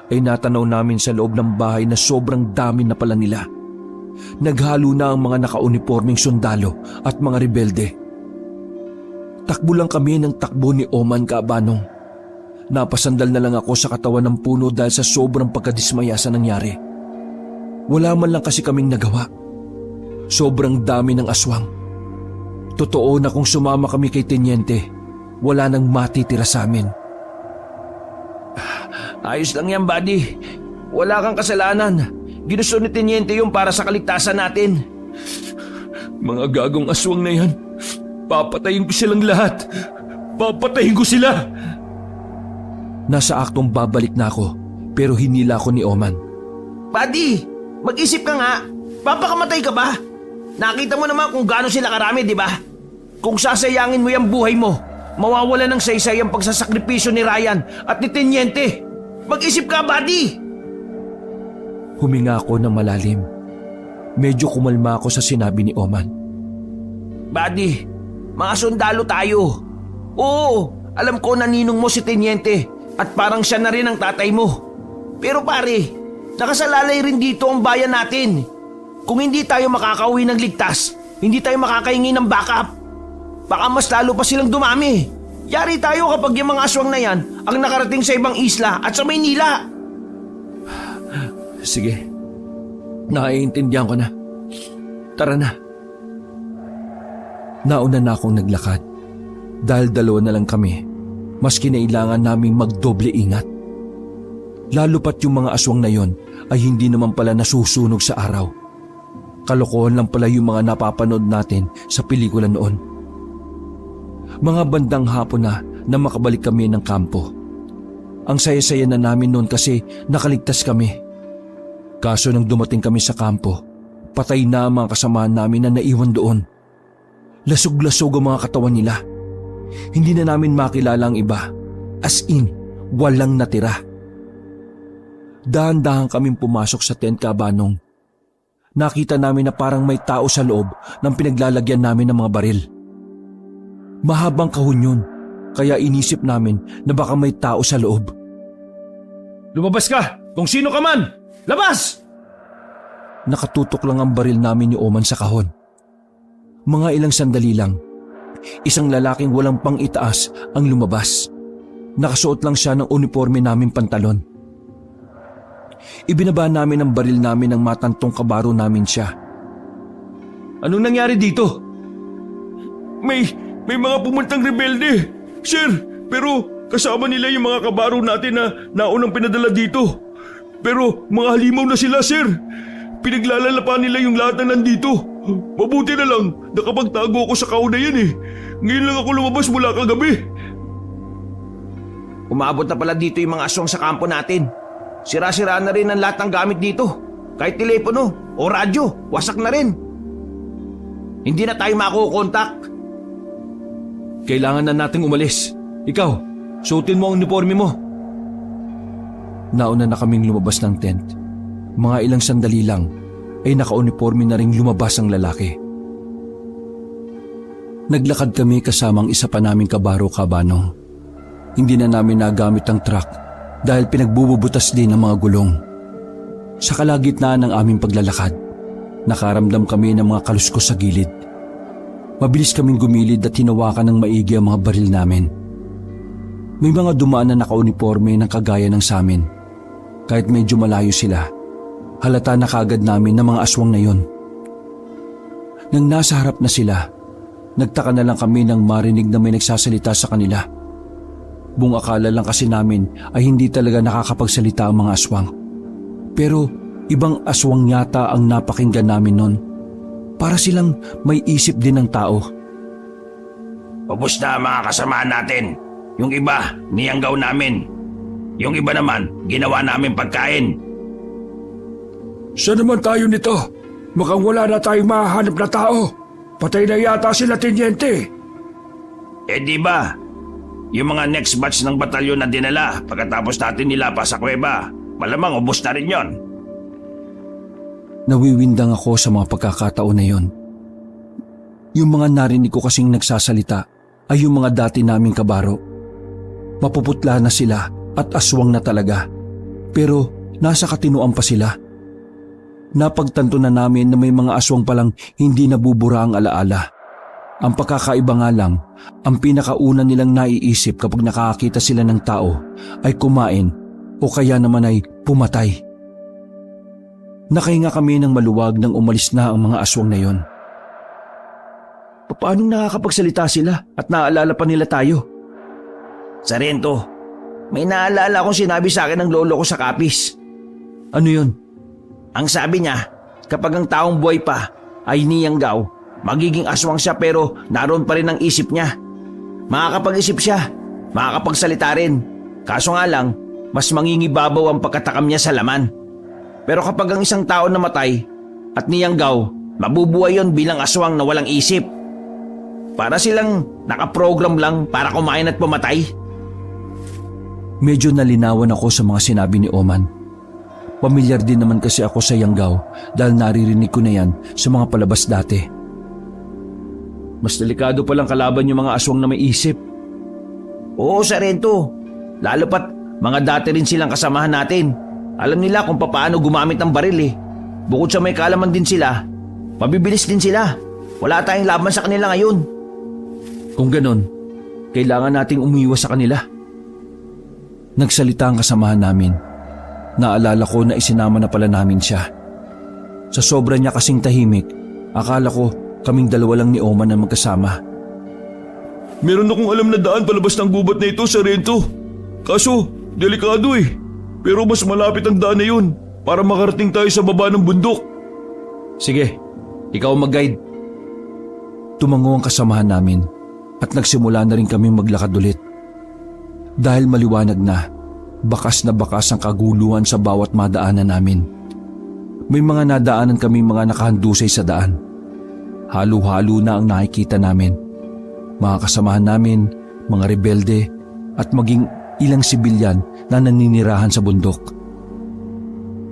ay natanaw namin sa loob ng bahay na sobrang dami na pala nila. Naghalo na ang mga nakauniporming sundalo at mga rebelde. Takbo lang kami ng takbo ni Oman Kaabanong. Napasandal na lang ako sa katawan ng puno dahil sa sobrang pagkadismaya sa nangyari. Wala man lang kasi kaming nagawa. Sobrang dami ng aswang. Totoo na kung sumama kami kay Tenyente, wala nang matitira sa amin. Ayos lang yan, buddy. Wala kang kasalanan. Ginusto ni Tenyente yung para sa kaligtasan natin. Mga gagong aswang na yan, papatayin ko silang lahat. Papatayin ko sila! Nasa aktong babalik na ako, pero hinila ko ni Oman. Buddy, mag-isip ka nga. Papakamatay ka ba? Nakita mo naman kung gaano sila karami, di ba? Kung sasayangin mo yung buhay mo, mawawala ng saysay ang pagsasakripisyo ni Ryan at ni Tenyente. Mag-isip ka, buddy! Huminga ako ng malalim. Medyo kumalma ako sa sinabi ni Oman. Buddy, mga sundalo tayo. Oo, alam ko na ninong mo si Tenyente at parang siya na rin ang tatay mo. Pero pare, nakasalalay rin dito ang bayan natin. Kung hindi tayo makakauwi ng ligtas, hindi tayo makakahingi ng backup. Baka mas lalo pa silang dumami. Yari tayo kapag yung mga aswang na yan ang nakarating sa ibang isla at sa Maynila. Sige, naiintindihan ko na. Tara na. Nauna na akong naglakad. Dahil dalawa na lang kami, mas kinailangan naming magdoble ingat. Lalo pat yung mga aswang na yon ay hindi naman pala nasusunog sa araw. Kalokohan lang pala yung mga napapanood natin sa pelikula noon. Mga bandang hapon na makabalik kami ng kampo. Ang saya-saya na namin noon kasi nakaligtas kami. Kaso nang dumating kami sa kampo, patay na ang mga kasamahan namin na naiwan doon. Lasog-lasog ang mga katawan nila. Hindi na namin makilala ang iba. As in, walang natira. Dahan-dahan kaming pumasok sa tent Kaabanong. Nakita namin na parang may tao sa loob ng pinaglalagyan namin ng mga baril. Mahabang kahon yun, kaya inisip namin na baka may tao sa loob. Lumabas ka! Kung sino ka man! Labas! Nakatutok lang ang baril namin ni Oman sa kahon. Mga ilang sandali lang, isang lalaking walang pang itaas ang lumabas. Nakasuot lang siya ng uniforme naming pantalon. Ibinaba namin ang baril namin ng matantong kabaro namin siya. Anong nangyari dito? May mga pumuntang rebelde. Sir, pero kasama nila yung mga kabaro natin na naunang pinadala dito. Pero mga halimaw na sila, sir. Pinaglalalapan nila yung lahat na nandito. Mabuti na lang, nakapagtago ako sa kauna yan eh. Ngayon lang ako lumabas mula kagabi. Umabot na pala dito yung mga aswang sa kampo natin. Sira-sira na rin ang lahat ng gamit dito. Kahit telepono o radyo, wasak na rin. Hindi na tayo makukontak. Kailangan na nating umalis. Ikaw, suotin mo ang uniforme mo. Nauna na kaming lumabas ng tent. Mga ilang sandali lang ay naka-uniforme na ring lumabas ang lalaki. Naglakad kami kasamang isa pa naming kabaro-kabano. Hindi na namin nagamit ang truck dahil pinagbububutas din ng mga gulong. Sa kalagitnaan ng aming paglalakad, nakaramdam kami ng mga kaluskos sa gilid. Mabilis kaming gumilid at hinawakan ng maigi ang mga baril namin. May mga dumaan na nakauniforme ng kagaya ng samin. Kahit medyo malayo sila, halata na kagad namin ng mga aswang na yon. Nang nasa harap na sila, nagtaka na lang kami nang marinig na may nagsasalita sa kanila. Buong akala lang kasi namin ay hindi talaga nakakapagsalita ang mga aswang. Pero ibang aswang yata ang napakinggan namin nun. Para silang may isip din ng tao. Ubus na ang mga kasamahan natin. Yung iba, niyanggaw namin. Yung iba naman, ginawa namin pagkain. Saan naman tayo nito? Mukhang wala na tayong mahahanap na tao. Patay na yata sila, Tenyente. Eh di ba? Yung mga next batch ng batalyon na dinala pagkatapos natin nilapa sa kuweba, malamang ubos na rin yon. Nawiwindang ako sa mga pagkakataon na yon. Yung mga narinig ko kasing nagsasalita ay yung mga dati naming kabaro. Mapuputla na sila at aswang na talaga. Pero nasa katinuan pa sila. Napagtanto na namin na may mga aswang palang hindi nabubura ang alaala. Ang pagkakaiba nga lang, ang pinakauna nilang naiisip kapag nakakita sila ng tao ay kumain o kaya naman ay pumatay. Nakahinga kami ng maluwag nang umalis na ang mga aswang na yon. Paano nakakapagsalita sila at naaalala pa nila tayo? Sarento, may naalala akong sinabi sa akin ng lolo ko sa Kapis. Ano yon? Ang sabi niya, kapag ang taong buhay pa ay niyanggaw, magiging aswang siya pero naroon pa rin ang isip niya. Makakapag-isip siya, makakapagsalita rin. Kaso nga lang, mas mangingibabaw ang pagkatakam niya sa laman. Pero kapag ang isang tao namatay at niyanggaw, mabubuhay yon bilang aswang na walang isip. Para silang nakaprogram lang para kumain at pumatay. Medyo nalinawan ako sa mga sinabi ni Oman. Pamilyar din naman kasi ako sa Yanggaw dahil naririnig ko na yan sa mga palabas dati. Mas delikado palang kalaban yung mga aswang na may isip. Oo, Sarento. Lalo pat mga dati rin silang kasamahan natin. Alam nila kung paano gumamit ng baril eh. Bukod sa may kaalaman din sila, mabibilis din sila. Wala tayong laban sa kanila ngayon. Kung ganon, kailangan nating umiwas sa kanila. Nagsalita ang kasamahan namin. Naalala ko na isinama na pala namin siya. Sa sobra niya kasing tahimik, akala ko kaming dalawa lang ni Oman na magkasama. Meron akong alam na daan palabas ng gubat na ito, Sarento. Kaso, delikado eh. Pero mas malapit ang daan na yun para makarating tayo sa baba ng bundok. Sige, ikaw mag-guide. Tumango ang kasamahan namin at nagsimula na rin kaming maglakad ulit. Dahil maliwanag na bakas ang kaguluhan sa bawat madaanan namin. May mga nadaanan kami mga nakahandusay sa daan. Halo-halo na ang nakikita namin. Mga kasamahan namin, mga rebelde at maging ilang sibilyan na naninirahan sa bundok.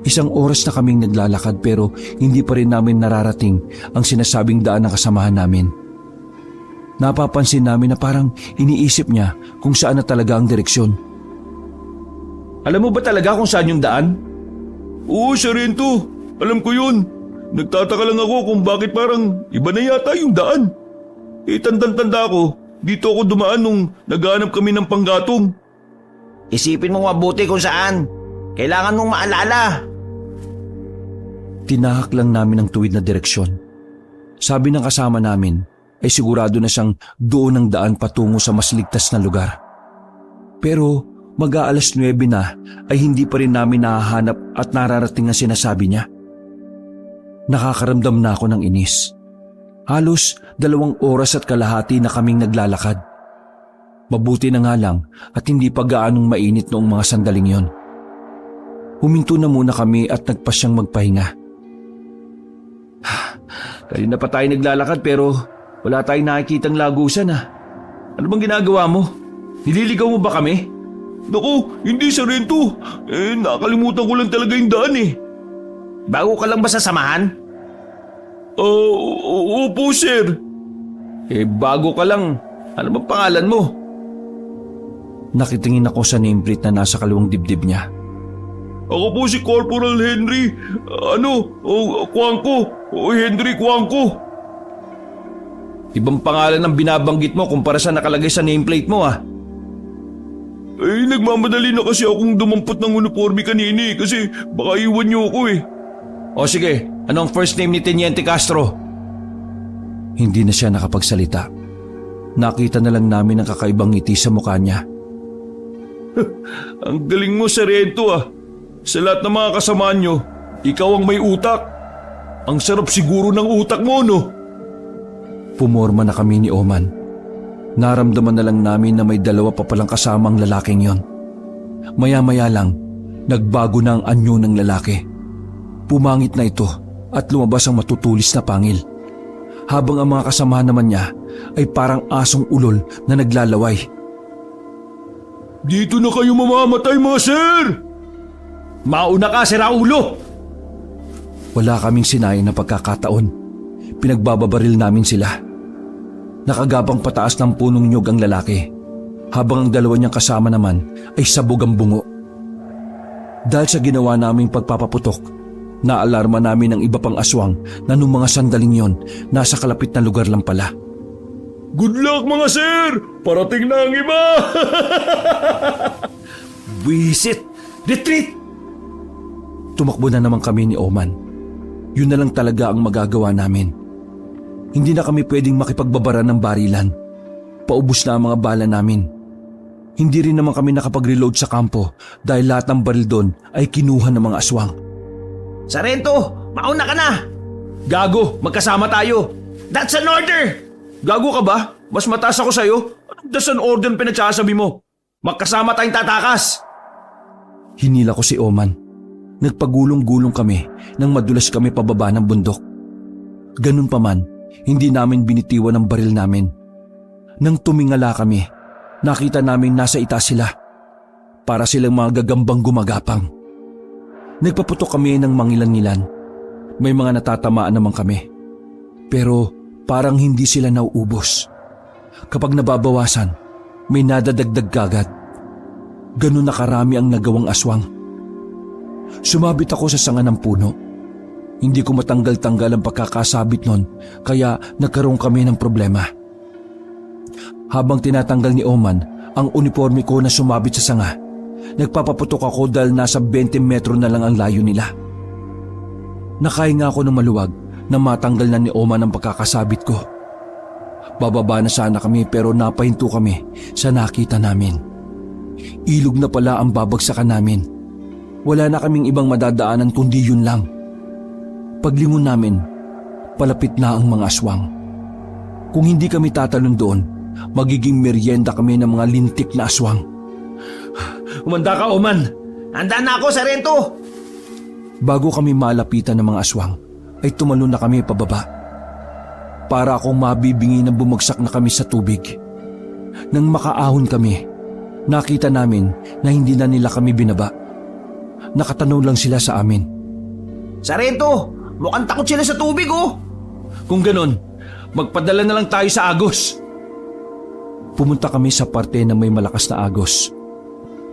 Isang oras na kaming naglalakad pero hindi pa rin namin nararating ang sinasabing daan ng kasamahan namin. Napapansin namin na parang iniisip niya kung saan na talaga ang direksyon. Alam mo ba talaga kung saan yung daan? Oo, Sarento. Alam ko yun. Nagtataka lang ako kung bakit parang iba na yata yung daan. Tandang-tanda ko, dito ako dumaan nung naghahanap kami ng panggatong. Isipin mo mabuti kung saan. Kailangan mong maalala. Tinahak lang namin ang tuwid na direksyon. Sabi ng kasama namin ay sigurado na siyang doon ang daan patungo sa mas ligtas na lugar. Pero mag-aalas 9 na ay hindi pa rin namin nahahanap at nararating ang sinasabi niya. Nakakaramdam na ako ng inis. Halos 2 oras at kalahati na kaming naglalakad. Mabuti na nga lang at hindi pa gaanong mainit noong mga sandaling yon. Huminto na muna kami at nagpasyang magpahinga. Kanina pa tayo naglalakad pero wala tayong nakikitang lagusan ah. Ano bang ginagawa mo? Nililigaw mo ba kami? Naku, hindi, Sarento. Nakalimutan ko lang talaga yung daan eh. Bago ka lang ba sa samahan? Opo, sir. Bago ka lang. Ano bang pangalan mo? Nakitingin ako sa nameplate na nasa kaliwang dibdib niya. Ako po si Corporal Henry. Cuangco. Henry Cuangco. Ibang pangalan ang binabanggit mo kumpara sa nakalagay sa nameplate mo ah. Nagmamadali na kasi akong dumampot ng uniforme kanini kasi baka iwan niyo ako eh. O sige, anong first name ni Teniente Castro? Hindi na siya nakapagsalita. Nakita na lang namin ang kakaibang ngiti sa mukha niya. Ang galing mo, Sargento ah. Sa lahat ng mga kasama nyo, ikaw ang may utak. Ang sarap siguro ng utak mo, no? Pumorma na kami ni Oman. Naramdaman na lang namin na may dalawa pa palang kasamang lalaking yon. Maya-maya lang, nagbago na ang anyo ng lalaki. Pumangit na ito at lumabas ang matutulis na pangil. Habang ang mga kasama naman niya ay parang asong ulol na naglalaway. Dito na kayo mamamatay, mga sir! Mauna ka, siraulo! Wala kaming sinayang na pagkakataon. Pinagbababaril namin sila. Nakagapang pataas ng punong nyug ang lalaki, habang ang dalawa niyang kasama naman ay sabog ang bungo. Dahil sa ginawa naming pagpapaputok, naalarma namin ang iba pang aswang na nung mga sandaling yon, nasa kalapit na lugar lang pala. Good luck, mga sir! Parating na ang iba! Wisit! Retreat! Tumakbo na naman kami ni Oman. Yun na lang talaga ang magagawa namin. Hindi na kami pwedeng makipagbabara ng barilan. Paubos na ang mga bala namin. Hindi rin naman kami nakapag-reload sa kampo dahil lahat ng baril doon ay kinuha ng mga aswang. Sargento, mauna ka na! Gago, magkasama tayo! That's an order! Gago ka ba? Mas mataas ako sa'yo? That's an order pinagsasabi mo. Magkasama tayong tatakas! Hinila ko si Oman. Nagpagulong-gulong kami nang madulas kami pababa ng bundok. Ganun pa man, hindi namin binitiwan ang baril namin. Nang tumingala kami, nakita namin nasa itaas sila. Para silang mga gagambang gumagapang. Nagpaputok kami ng mangilan-ngilan. May mga natatamaan naman kami. Pero parang hindi sila nauubos. Kapag nababawasan, may nadadagdag kagad. Ganun na karami ang nagawang aswang. Sumabit ako sa sanga ng puno. Hindi ko matanggal-tanggal ang pagkakasabit nun, kaya nagkaroon kami ng problema. Habang tinatanggal ni Oman ang uniforme ko na sumabit sa sanga, nagpapaputok ako dahil nasa 20 metro na lang ang layo nila. Nakahinga ako ng maluwag na matanggal na ni Oman ang pagkakasabit ko. Bababa na sana kami pero napahinto kami sa nakita namin. Ilog na pala ang babagsakan namin. Wala na kaming ibang madadaanan kundi yun lang. Paglingon namin, palapit na ang mga aswang. Kung hindi kami tatalon doon, magiging merienda kami ng mga lintik na aswang. Umanda ka, Oman! Handa na ako, Sargento! Bago kami malapitan ng mga aswang, ay tumalon na kami pababa. Para akong mabibingi na bumagsak na kami sa tubig. Nang makaahon kami, nakita namin na hindi na nila kami binaba. Nakatanaw lang sila sa amin. Sargento, mukhang takot sila sa tubig, oh! Kung ganon, magpadala na lang tayo sa agos. Pumunta kami sa parte na may malakas na agos.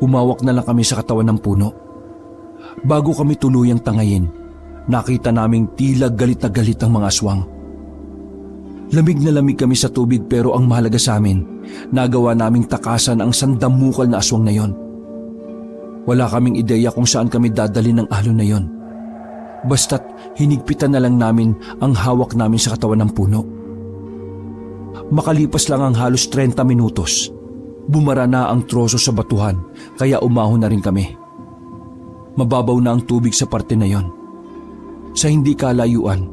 Humawak na lang kami sa katawan ng puno. Bago kami tuluyang tangayin, nakita naming tila galit na galit ang mga aswang. Lamig na lamig kami sa tubig pero ang mahalaga sa amin, nagawa naming takasan ang sandamukal na aswang na yon. Wala kaming ideya kung saan kami dadali ng alon na yon. Basta't hinigpitan na lang namin ang hawak namin sa katawan ng puno. Makalipas lang ang halos 30 minutos, bumara na ang troso sa batuhan kaya umahon na rin kami. Mababaw na ang tubig sa parte na yon. Sa hindi kalayuan,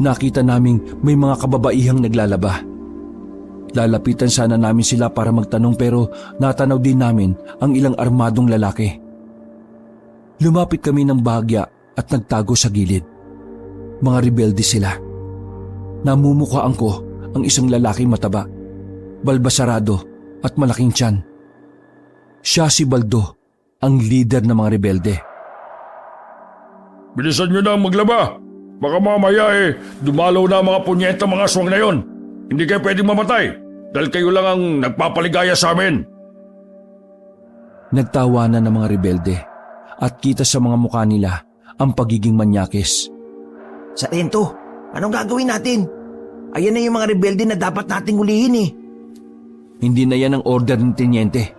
nakita naming may mga kababaihang naglalaba. Lalapitan sana namin sila para magtanong pero natanaw din namin ang ilang armadong lalaki. Lumapit kami ng bahagya at nagtago sa gilid. Mga rebelde sila. Namumukhaan ko ang isang lalaking mataba, balbasarado at malaking tiyan. Siya si Baldo, ang leader ng mga rebelde. Bilisan nyo na ang maglaba. Baka mamaya dumalaw na ang mga punyeta mga aswang na yon. Hindi kayo pwedeng mamatay dahil kayo lang ang nagpapaligaya sa amin. Nagtawanan ng mga rebelde at kita sa mga mukha nila ang pagiging manyakis. Sargento, anong gagawin natin? Ayan na yung mga rebelde na dapat nating hulihin eh. Hindi na yan ang order ng tenyente.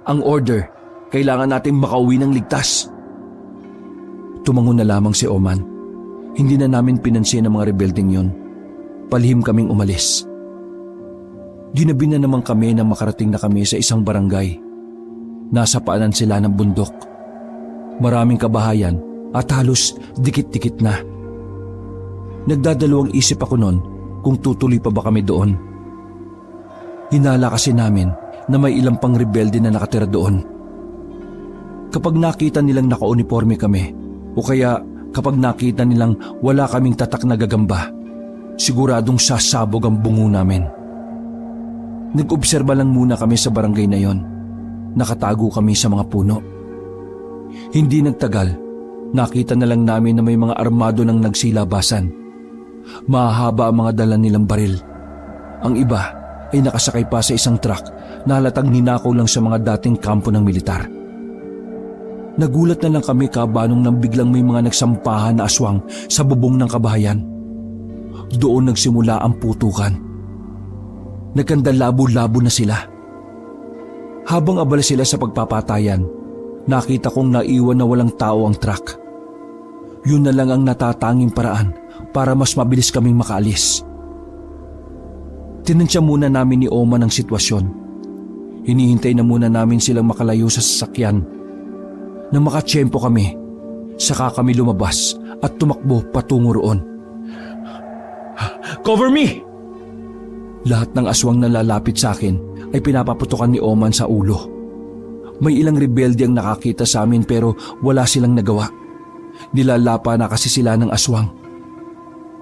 Ang order, kailangan natin makauwi ng ligtas. Tumango na lamang si Oman. Hindi na namin pinansin ang mga rebeldeng yun. Palihim kaming umalis. Ginabi na naman kami nang makarating na kami sa isang barangay. Nasa paanan sila ng bundok. Maraming kabahayan at halos dikit-dikit na. Nagdadalawang isip ako noon kung tutuloy pa ba kami doon. Hinala kasi namin na may ilang pang rebelde na nakatira doon. Kapag nakita nilang nakauniforme kami o kaya kapag nakita nilang wala kaming tatak na gagamba, siguradong sasabog ang bungo namin. Nag-obserba lang muna kami sa barangay na yon. Nakatago kami sa mga puno. Hindi nagtagal, nakita na lang namin na may mga armado nang nagsilabasan. Mahahaba ang mga dala nilang baril. Ang iba ay nakasakay pa sa isang truck na halatang ninakaw lang sa mga dating kampo ng militar. Nagulat na lang kami kabanong nang biglang may mga nagsampahan na aswang sa bubong ng kabahayan. Doon nagsimula ang putukan. Nagkandalabo-labo na sila. Habang abala sila sa pagpapatayan, nakita kong naiwan na walang tao ang truck. Yun na lang ang natatanging paraan para mas mabilis kaming makaalis. Tinansya muna namin ni Oman ang sitwasyon. Hinihintay na muna namin silang makalayo sa sasakyan. Nang makatsyempo kami, saka kami lumabas at tumakbo patungo roon. Cover me! Lahat ng aswang na lalapit sa akin ay pinapaputukan ni Oman sa ulo. May ilang rebelde ang nakakita sa amin pero wala silang nagawa. Nilalapa na kasi sila ng aswang.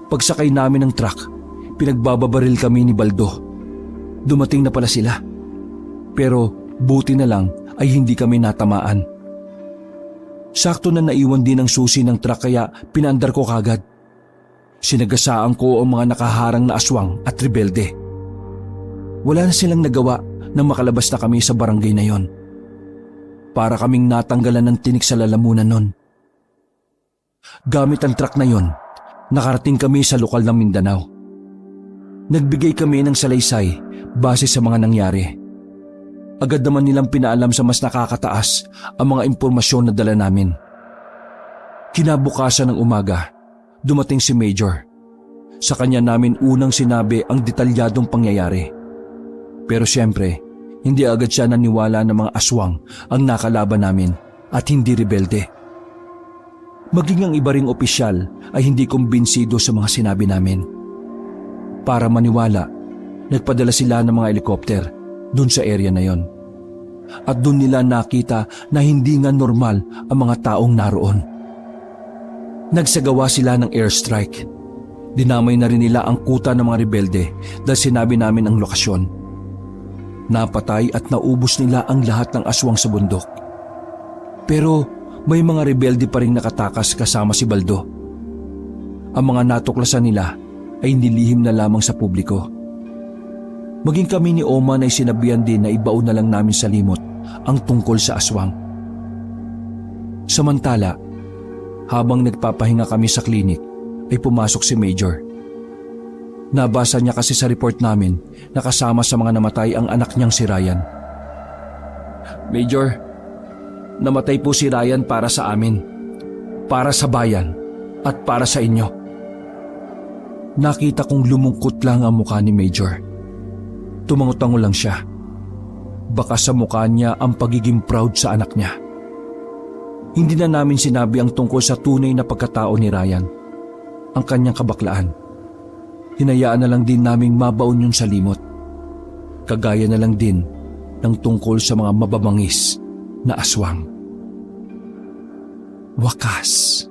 Pagsakay namin ng truck, pinagbababaril kami ni Baldo. Dumating na pala sila. Pero buti na lang ay hindi kami natamaan. Sakto na naiwan din ang susi ng truck kaya pinandar ko kagad. Sinagasaan ko ang mga nakaharang na aswang at rebelde. Wala na silang nagawa nang makalabas na kami sa barangay na yon. Para kaming natanggalan ng tinik sa lalamunan nun. Gamit ang truck na yon, nakarating kami sa lokal ng Mindanao. Nagbigay kami ng salaysay base sa mga nangyari. Agad naman nilang pinaalam sa mas nakakataas ang mga impormasyon na dala namin. Kinabukasan ng umaga, dumating si Major. Sa kanya namin unang sinabi ang detalyadong pangyayari. Pero siyempre, hindi agad siya naniwala na mga aswang ang nakalaban namin at hindi rebelde. Maging ang iba ring opisyal ay hindi kumbinsido sa mga sinabi namin. Para maniwala, nagpadala sila ng mga helikopter dun sa area na yon. At dun nila nakita na hindi nga normal ang mga taong naroon. Nagsagawa sila ng airstrike. Dinamay na rin nila ang kuta ng mga rebelde dahil sinabi namin ang lokasyon. Napatay at naubos nila ang lahat ng aswang sa bundok. Pero may mga rebelde pa rin nakatakas kasama si Baldo. Ang mga natuklasan nila ay nilihim na lamang sa publiko. Maging kami ni Oman ay sinabihan din na ibaon na lang namin sa limot ang tungkol sa aswang. Samantala, habang nagpapahinga kami sa klinik, ay pumasok si Major. Nabasa niya kasi sa report namin na kasama sa mga namatay ang anak niyang si Ryan. Major, namatay po si Ryan para sa amin, para sa bayan, at para sa inyo. Nakita kong lumungkot lang ang mukha ni Major. Tumango-tango lang siya. Baka sa mukha niya ang pagiging proud sa anak niya. Hindi na namin sinabi ang tungkol sa tunay na pagkatao ni Ryan, ang kanyang kabaklaan. Hinayaan na lang din naming mabaon yun sa limot. Kagaya na lang din ng tungkol sa mga mababangis na aswang. Wakas.